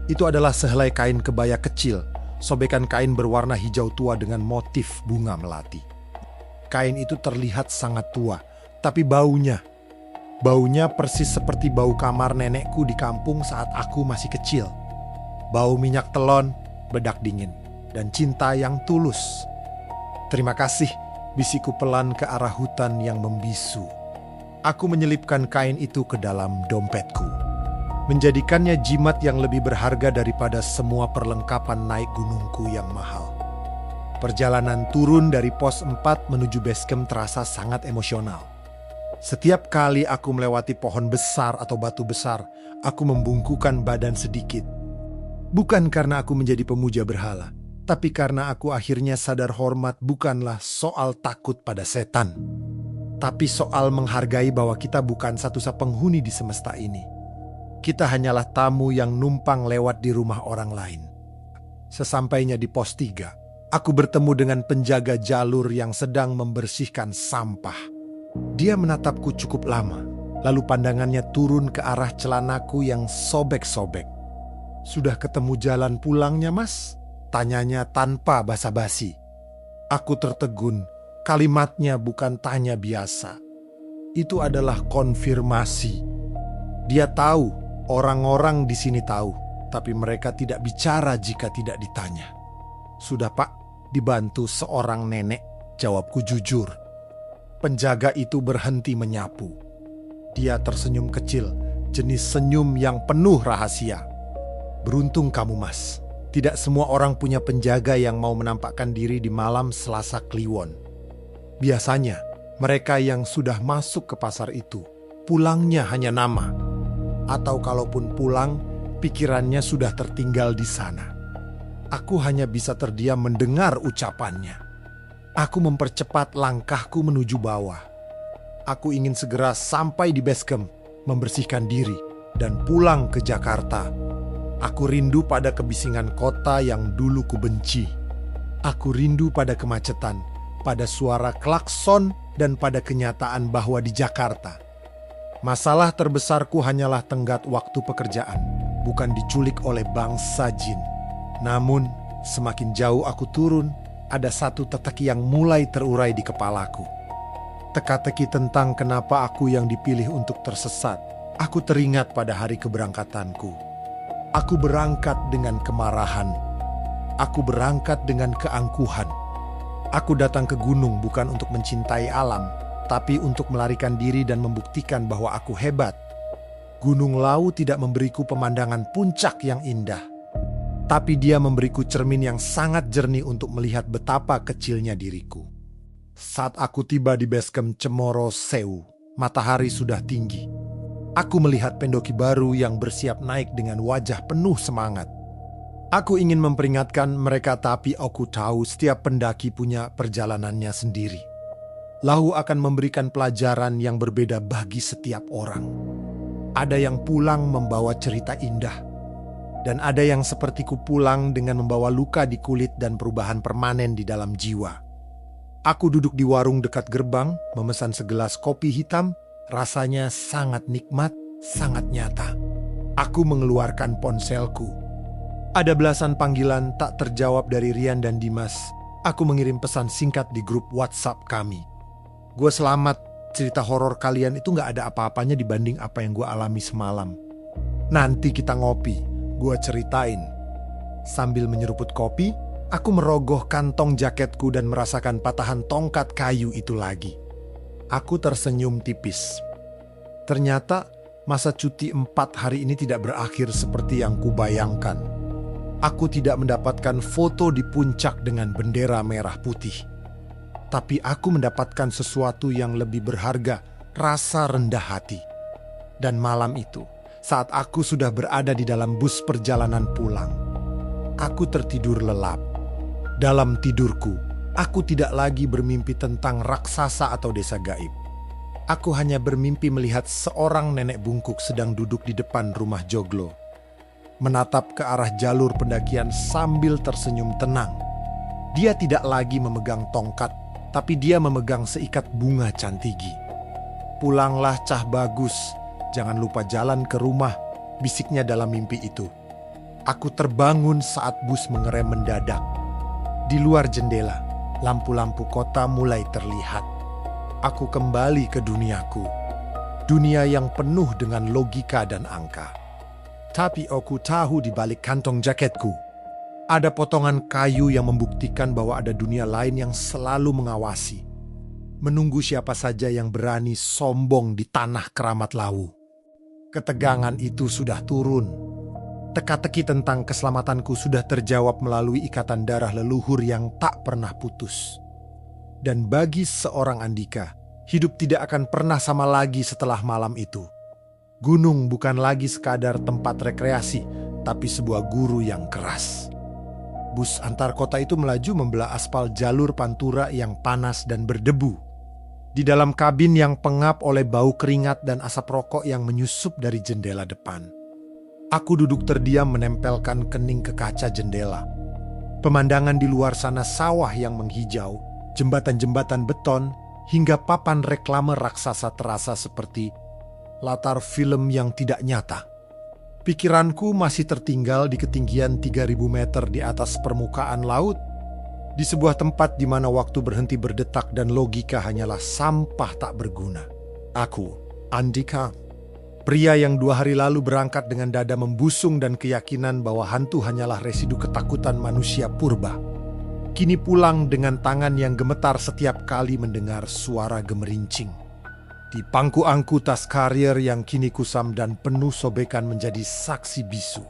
Itu adalah sehelai kain kebaya kecil, sobekan kain berwarna hijau tua dengan motif bunga melati. Kain itu terlihat sangat tua, tapi baunya persis seperti bau kamar nenekku di kampung saat aku masih kecil. Bau minyak telon, bedak dingin, dan cinta yang tulus. Terima kasih, bisikku pelan ke arah hutan yang membisu. Aku menyelipkan kain itu ke dalam dompetku, menjadikannya jimat yang lebih berharga daripada semua perlengkapan naik gunungku yang mahal. Perjalanan turun dari pos 4 menuju base camp terasa sangat emosional. Setiap kali aku melewati pohon besar atau batu besar, aku membungkukkan badan sedikit. Bukan karena aku menjadi pemuja berhala, tapi karena aku akhirnya sadar hormat bukanlah soal takut pada setan, tapi soal menghargai bahwa kita bukan satu-satunya penghuni di semesta ini. Kita hanyalah tamu yang numpang lewat di rumah orang lain. Sesampainya di pos 3, aku bertemu dengan penjaga jalur yang sedang membersihkan sampah. Dia menatapku cukup lama, lalu pandangannya turun ke arah celanaku yang sobek-sobek. "Sudah ketemu jalan pulangnya, Mas?" tanyanya tanpa basa-basi. Aku tertegun, kalimatnya bukan tanya biasa. Itu adalah konfirmasi. Dia tahu, orang-orang di sini tahu, tapi mereka tidak bicara jika tidak ditanya. "Sudah, Pak, dibantu seorang nenek," jawabku jujur. Penjaga itu berhenti menyapu. Dia tersenyum kecil, jenis senyum yang penuh rahasia. "Beruntung kamu, Mas. Tidak semua orang punya penjaga yang mau menampakkan diri di malam Selasa Kliwon. Biasanya, mereka yang sudah masuk ke pasar itu, pulangnya hanya nama. Atau kalaupun pulang, pikirannya sudah tertinggal di sana." Aku hanya bisa terdiam mendengar ucapannya. Aku mempercepat langkahku menuju bawah. Aku ingin segera sampai di base camp, membersihkan diri, dan pulang ke Jakarta. Aku rindu pada kebisingan kota yang dulu kubenci. Aku rindu pada kemacetan, pada suara klakson, dan pada kenyataan bahwa di Jakarta, masalah terbesarku hanyalah tenggat waktu pekerjaan, bukan diculik oleh bangsa jin. Namun, semakin jauh aku turun, ada satu teka-teki yang mulai terurai di kepalaku. Teka-teki tentang kenapa aku yang dipilih untuk tersesat. Aku teringat pada hari keberangkatanku. Aku berangkat dengan kemarahan. Aku berangkat dengan keangkuhan. Aku datang ke gunung bukan untuk mencintai alam, tapi untuk melarikan diri dan membuktikan bahwa aku hebat. Gunung Lawu tidak memberiku pemandangan puncak yang indah, tapi dia memberiku cermin yang sangat jernih untuk melihat betapa kecilnya diriku. Saat aku tiba di base camp Cemoro Sewu, matahari sudah tinggi. Aku melihat pendoki baru yang bersiap naik dengan wajah penuh semangat. Aku ingin memperingatkan mereka, tapi aku tahu setiap pendaki punya perjalanannya sendiri. Lawu akan memberikan pelajaran yang berbeda bagi setiap orang. Ada yang pulang membawa cerita indah, dan ada yang sepertiku pulang dengan membawa luka di kulit dan perubahan permanen di dalam jiwa. Aku duduk di warung dekat gerbang, memesan segelas kopi hitam. Rasanya sangat nikmat, sangat nyata. Aku mengeluarkan ponselku. Ada belasan panggilan tak terjawab dari Rian dan Dimas. Aku mengirim pesan singkat di grup WhatsApp kami. "Gue selamat, cerita horor kalian itu gak ada apa-apanya dibanding apa yang gue alami semalam. Nanti kita ngopi, gua ceritain. Sambil menyeruput kopi, aku merogoh kantong jaketku dan merasakan patahan tongkat kayu itu lagi. Aku tersenyum tipis. Ternyata masa cuti 4 hari ini tidak berakhir seperti yang kubayangkan. Aku tidak mendapatkan foto di puncak dengan bendera merah putih. Tapi aku mendapatkan sesuatu yang lebih berharga, rasa rendah hati. Dan malam itu, saat aku sudah berada di dalam bus perjalanan pulang, aku tertidur lelap. Dalam tidurku, aku tidak lagi bermimpi tentang raksasa atau desa gaib. Aku hanya bermimpi melihat seorang nenek bungkuk sedang duduk di depan rumah joglo, menatap ke arah jalur pendakian sambil tersenyum tenang. Dia tidak lagi memegang tongkat, tapi dia memegang seikat bunga cantigi. "Pulanglah Cah Bagus, jangan lupa jalan ke rumah," bisiknya dalam mimpi itu. Aku terbangun saat bus mengerem mendadak. Di luar jendela, lampu-lampu kota mulai terlihat. Aku kembali ke duniaku. Dunia yang penuh dengan logika dan angka. Tapi aku tahu di balik kantong jaketku, ada potongan kayu yang membuktikan bahwa ada dunia lain yang selalu mengawasi. Menunggu siapa saja yang berani sombong di tanah Keramat Lawu. Ketegangan itu sudah turun. Teka-teki tentang keselamatanku sudah terjawab melalui ikatan darah leluhur yang tak pernah putus. Dan bagi seorang Andika, hidup tidak akan pernah sama lagi setelah malam itu. Gunung bukan lagi sekadar tempat rekreasi, tapi sebuah guru yang keras. Bus antar kota itu melaju membelah aspal jalur Pantura yang panas dan berdebu. Di dalam kabin yang pengap oleh bau keringat dan asap rokok yang menyusup dari jendela depan. Aku duduk terdiam menempelkan kening ke kaca jendela. Pemandangan di luar sana sawah yang menghijau, jembatan-jembatan beton, hingga papan reklame raksasa terasa seperti latar film yang tidak nyata. Pikiranku masih tertinggal di ketinggian 3.000 meter di atas permukaan laut, di sebuah tempat di mana waktu berhenti berdetak dan logika hanyalah sampah tak berguna. Aku, Andika, pria yang 2 hari lalu berangkat dengan dada membusung dan keyakinan bahwa hantu hanyalah residu ketakutan manusia purba, kini pulang dengan tangan yang gemetar setiap kali mendengar suara gemerincing. Di pangku-angku tas karier yang kini kusam dan penuh sobekan menjadi saksi bisu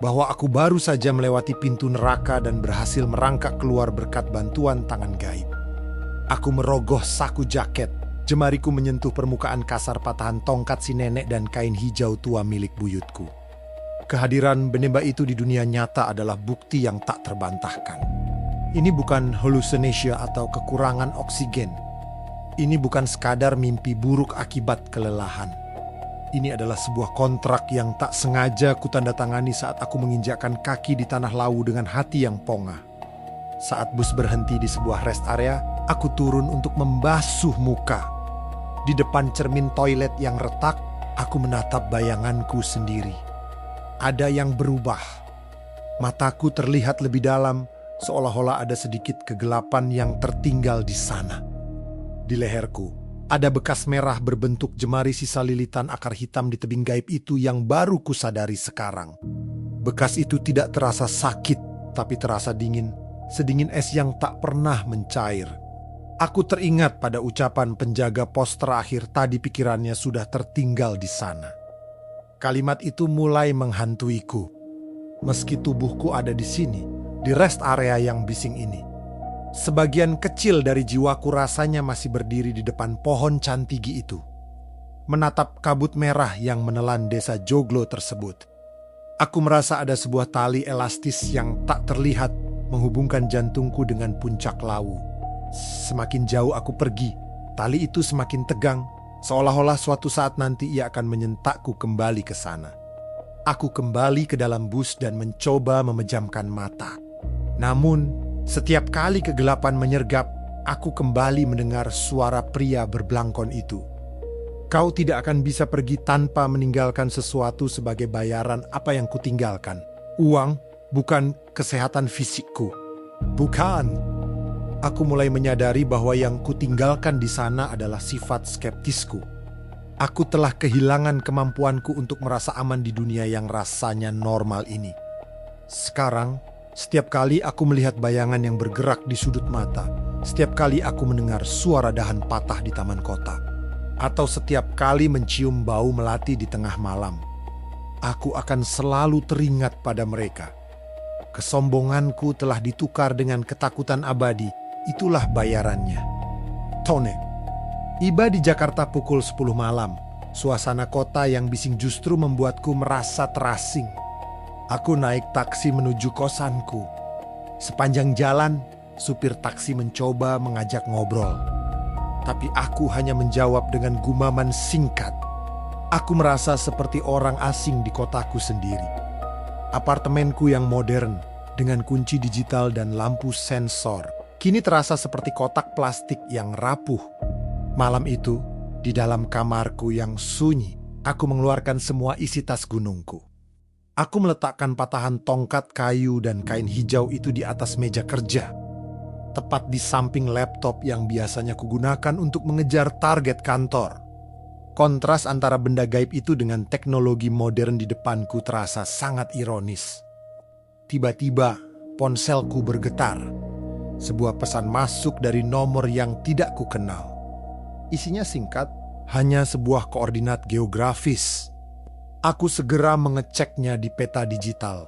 bahwa aku baru saja melewati pintu neraka dan berhasil merangkak keluar berkat bantuan tangan gaib. Aku merogoh saku jaket, jemariku menyentuh permukaan kasar patahan tongkat si nenek dan kain hijau tua milik buyutku. Kehadiran Benemba itu di dunia nyata adalah bukti yang tak terbantahkan. Ini bukan halusinasi atau kekurangan oksigen. Ini bukan sekadar mimpi buruk akibat kelelahan. Ini adalah sebuah kontrak yang tak sengaja kutandatangani saat aku menginjakkan kaki di tanah Lawu dengan hati yang pongah. Saat bus berhenti di sebuah rest area, aku turun untuk membasuh muka. Di depan cermin toilet yang retak, aku menatap bayanganku sendiri. Ada yang berubah. Mataku terlihat lebih dalam, seolah-olah ada sedikit kegelapan yang tertinggal di sana. Di leherku, ada bekas merah berbentuk jemari sisa lilitan akar hitam di tebing gaib itu yang baru kusadari sekarang. Bekas itu tidak terasa sakit, tapi terasa dingin, sedingin es yang tak pernah mencair. Aku teringat pada ucapan penjaga pos terakhir tadi pikirannya sudah tertinggal di sana. Kalimat itu mulai menghantuiku. Meski tubuhku ada di sini, di rest area yang bising ini, sebagian kecil dari jiwaku rasanya masih berdiri di depan pohon cantigi itu, menatap kabut merah yang menelan desa Joglo tersebut. Aku merasa ada sebuah tali elastis yang tak terlihat menghubungkan jantungku dengan puncak Lawu. Semakin jauh aku pergi, tali itu semakin tegang, seolah-olah suatu saat nanti ia akan menyentakku kembali ke sana. Aku kembali ke dalam bus dan mencoba memejamkan mata. Namun, setiap kali kegelapan menyergap, aku kembali mendengar suara pria berbelangkon itu. Kau tidak akan bisa pergi tanpa meninggalkan sesuatu sebagai bayaran apa yang kutinggalkan. Uang, bukan kesehatan fisikku. Bukan. Aku mulai menyadari bahwa yang kutinggalkan di sana adalah sifat skeptisku. Aku telah kehilangan kemampuanku untuk merasa aman di dunia yang rasanya normal ini. Sekarang, setiap kali aku melihat bayangan yang bergerak di sudut mata, setiap kali aku mendengar suara dahan patah di taman kota, atau setiap kali mencium bau melati di tengah malam, aku akan selalu teringat pada mereka. Kesombonganku telah ditukar dengan ketakutan abadi, itulah bayarannya. Tone. Tiba di Jakarta pukul 10 malam. Suasana kota yang bising justru membuatku merasa terasing. Aku naik taksi menuju kosanku. Sepanjang jalan, supir taksi mencoba mengajak ngobrol. Tapi aku hanya menjawab dengan gumaman singkat. Aku merasa seperti orang asing di kotaku sendiri. Apartemenku yang modern, dengan kunci digital dan lampu sensor, kini terasa seperti kotak plastik yang rapuh. Malam itu, di dalam kamarku yang sunyi, aku mengeluarkan semua isi tas gunungku. Aku meletakkan patahan tongkat kayu dan kain hijau itu di atas meja kerja, tepat di samping laptop yang biasanya kugunakan untuk mengejar target kantor. Kontras antara benda gaib itu dengan teknologi modern di depanku terasa sangat ironis. Tiba-tiba, ponselku bergetar. Sebuah pesan masuk dari nomor yang tidak kukenal. Isinya singkat, hanya sebuah koordinat geografis. Aku segera mengeceknya di peta digital.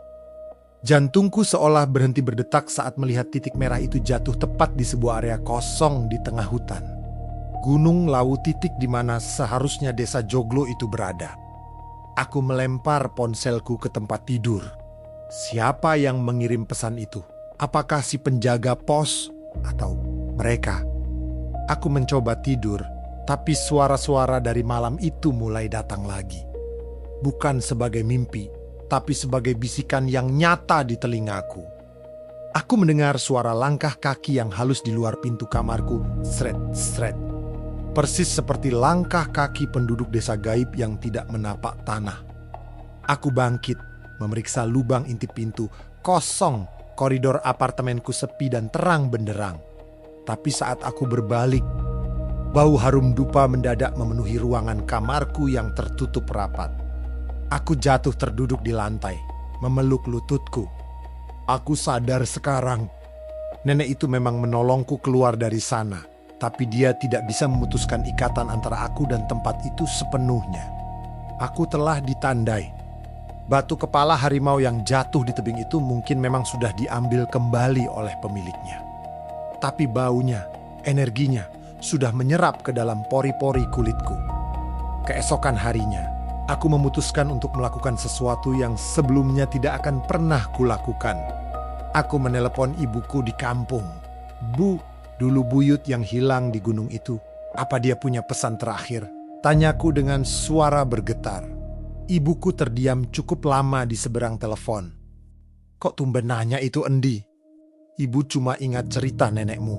Jantungku seolah berhenti berdetak saat melihat titik merah itu jatuh tepat di sebuah area kosong di tengah hutan. Gunung Lawu, titik di mana seharusnya desa Joglo itu berada. Aku melempar ponselku ke tempat tidur. Siapa yang mengirim pesan itu? Apakah si penjaga pos atau mereka? Aku mencoba tidur, tapi suara-suara dari malam itu mulai datang lagi. Bukan sebagai mimpi, tapi sebagai bisikan yang nyata di telingaku. Aku mendengar suara langkah kaki yang halus di luar pintu kamarku, sret-sret. Persis seperti langkah kaki penduduk desa gaib yang tidak menapak tanah. Aku bangkit, memeriksa lubang intip pintu, kosong, koridor apartemenku sepi dan terang benderang. Tapi saat aku berbalik, bau harum dupa mendadak memenuhi ruangan kamarku yang tertutup rapat. Aku jatuh terduduk di lantai, memeluk lututku. Aku sadar sekarang, nenek itu memang menolongku keluar dari sana, tapi dia tidak bisa memutuskan ikatan antara aku dan tempat itu sepenuhnya. Aku telah ditandai. Batu kepala harimau yang jatuh di tebing itu mungkin memang sudah diambil kembali oleh pemiliknya. Tapi baunya, energinya, sudah menyerap ke dalam pori-pori kulitku. Keesokan harinya, aku memutuskan untuk melakukan sesuatu yang sebelumnya tidak akan pernah kulakukan. Aku menelepon ibuku di kampung. Bu, dulu buyut yang hilang di gunung itu, apa dia punya pesan terakhir? Tanyaku dengan suara bergetar. Ibuku terdiam cukup lama di seberang telepon. Kok tumben nanya itu, Endi? Ibu cuma ingat cerita nenekmu.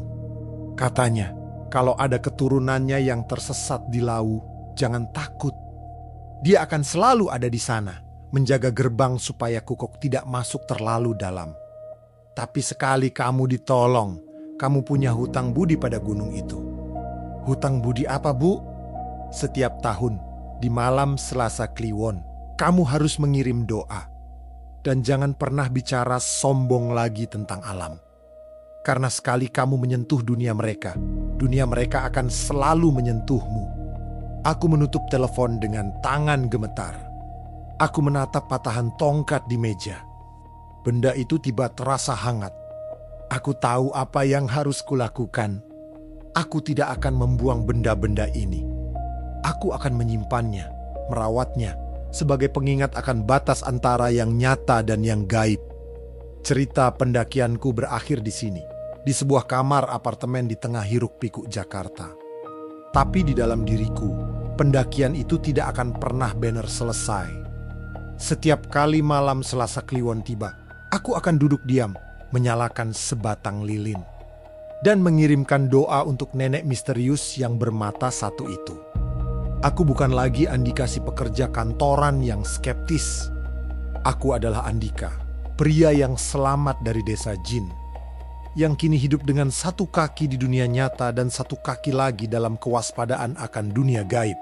Katanya, kalau ada keturunannya yang tersesat di Lawu, jangan takut. Dia akan selalu ada di sana, menjaga gerbang supaya Kukok tidak masuk terlalu dalam. Tapi sekali kamu ditolong, kamu punya hutang budi pada gunung itu. Hutang budi apa, Bu? Setiap tahun, di malam Selasa Kliwon, kamu harus mengirim doa. Dan jangan pernah bicara sombong lagi tentang alam. Karena sekali kamu menyentuh dunia mereka akan selalu menyentuhmu. Aku menutup telepon dengan tangan gemetar. Aku menatap patahan tongkat di meja. Benda itu tiba terasa hangat. Aku tahu apa yang harus kulakukan. Aku tidak akan membuang benda-benda ini. Aku akan menyimpannya, merawatnya, sebagai pengingat akan batas antara yang nyata dan yang gaib. Cerita pendakianku berakhir di sini, di sebuah kamar apartemen di tengah hiruk-pikuk Jakarta. Tapi di dalam diriku, pendakian itu tidak akan pernah benar selesai. Setiap kali malam Selasa Kliwon tiba, aku akan duduk diam, menyalakan sebatang lilin, dan mengirimkan doa untuk nenek misterius yang bermata satu itu. Aku bukan lagi Andika si pekerja kantoran yang skeptis. Aku adalah Andika, pria yang selamat dari desa jin, yang kini hidup dengan satu kaki di dunia nyata dan satu kaki lagi dalam kewaspadaan akan dunia gaib.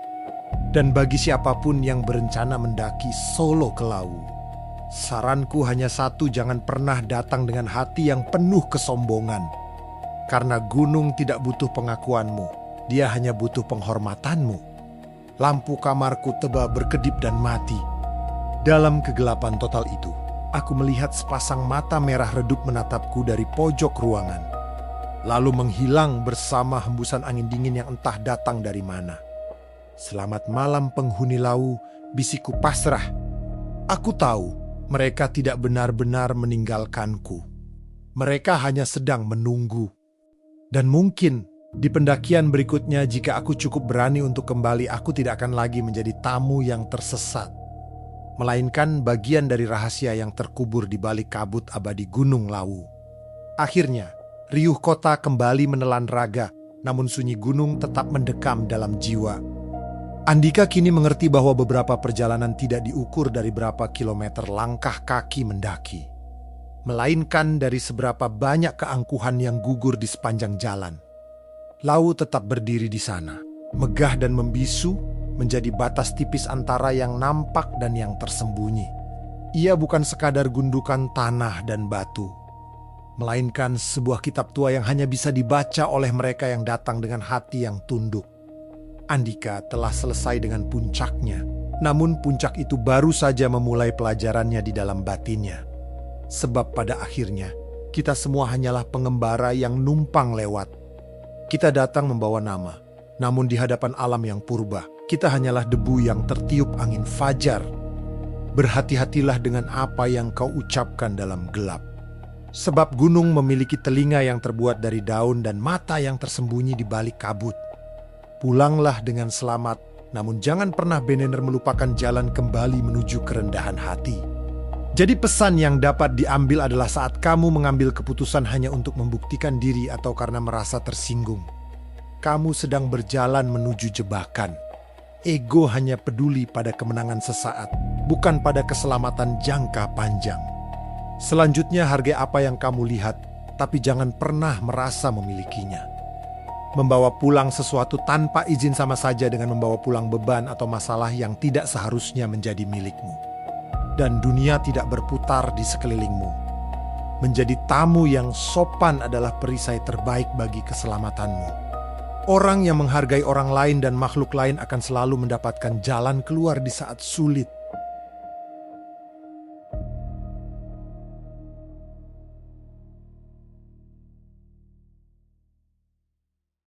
Dan bagi siapapun yang berencana mendaki solo ke Lawu, saranku hanya satu: jangan pernah datang dengan hati yang penuh kesombongan. Karena gunung tidak butuh pengakuanmu, dia hanya butuh penghormatanmu. Lampu kamarku tebal berkedip dan mati. Dalam kegelapan total itu, aku melihat sepasang mata merah redup menatapku dari pojok ruangan, lalu menghilang bersama hembusan angin dingin yang entah datang dari mana. "Selamat malam penghuni Lawu," bisikku pasrah. Aku tahu mereka tidak benar-benar meninggalkanku. Mereka hanya sedang menunggu. Dan mungkin di pendakian berikutnya, jika aku cukup berani untuk kembali, aku tidak akan lagi menjadi tamu yang tersesat, melainkan bagian dari rahasia yang terkubur di balik kabut abadi Gunung Lawu. Akhirnya, riuh kota kembali menelan raga, namun sunyi gunung tetap mendekam dalam jiwa. Andika kini mengerti bahwa beberapa perjalanan tidak diukur dari berapa kilometer langkah kaki mendaki, melainkan dari seberapa banyak keangkuhan yang gugur di sepanjang jalan. Lawu tetap berdiri di sana, megah dan membisu, menjadi batas tipis antara yang nampak dan yang tersembunyi. Ia bukan sekadar gundukan tanah dan batu, melainkan sebuah kitab tua yang hanya bisa dibaca oleh mereka yang datang dengan hati yang tunduk. Andika telah selesai dengan puncaknya, namun puncak itu baru saja memulai pelajarannya di dalam batinnya. Sebab pada akhirnya, kita semua hanyalah pengembara yang numpang lewat. Kita datang membawa nama, namun di hadapan alam yang purba, kita hanyalah debu yang tertiup angin fajar. Berhati-hatilah dengan apa yang kau ucapkan dalam gelap. Sebab gunung memiliki telinga yang terbuat dari daun dan mata yang tersembunyi di balik kabut. Pulanglah dengan selamat, namun jangan pernah benar melupakan jalan kembali menuju kerendahan hati. Jadi pesan yang dapat diambil adalah saat kamu mengambil keputusan hanya untuk membuktikan diri atau karena merasa tersinggung, kamu sedang berjalan menuju jebakan. Ego hanya peduli pada kemenangan sesaat, bukan pada keselamatan jangka panjang. Selanjutnya, hargai apa yang kamu lihat, tapi jangan pernah merasa memilikinya. Membawa pulang sesuatu tanpa izin sama saja dengan membawa pulang beban atau masalah yang tidak seharusnya menjadi milikmu. Dan dunia tidak berputar di sekelilingmu. Menjadi tamu yang sopan adalah perisai terbaik bagi keselamatanmu. Orang yang menghargai orang lain dan makhluk lain akan selalu mendapatkan jalan keluar di saat sulit.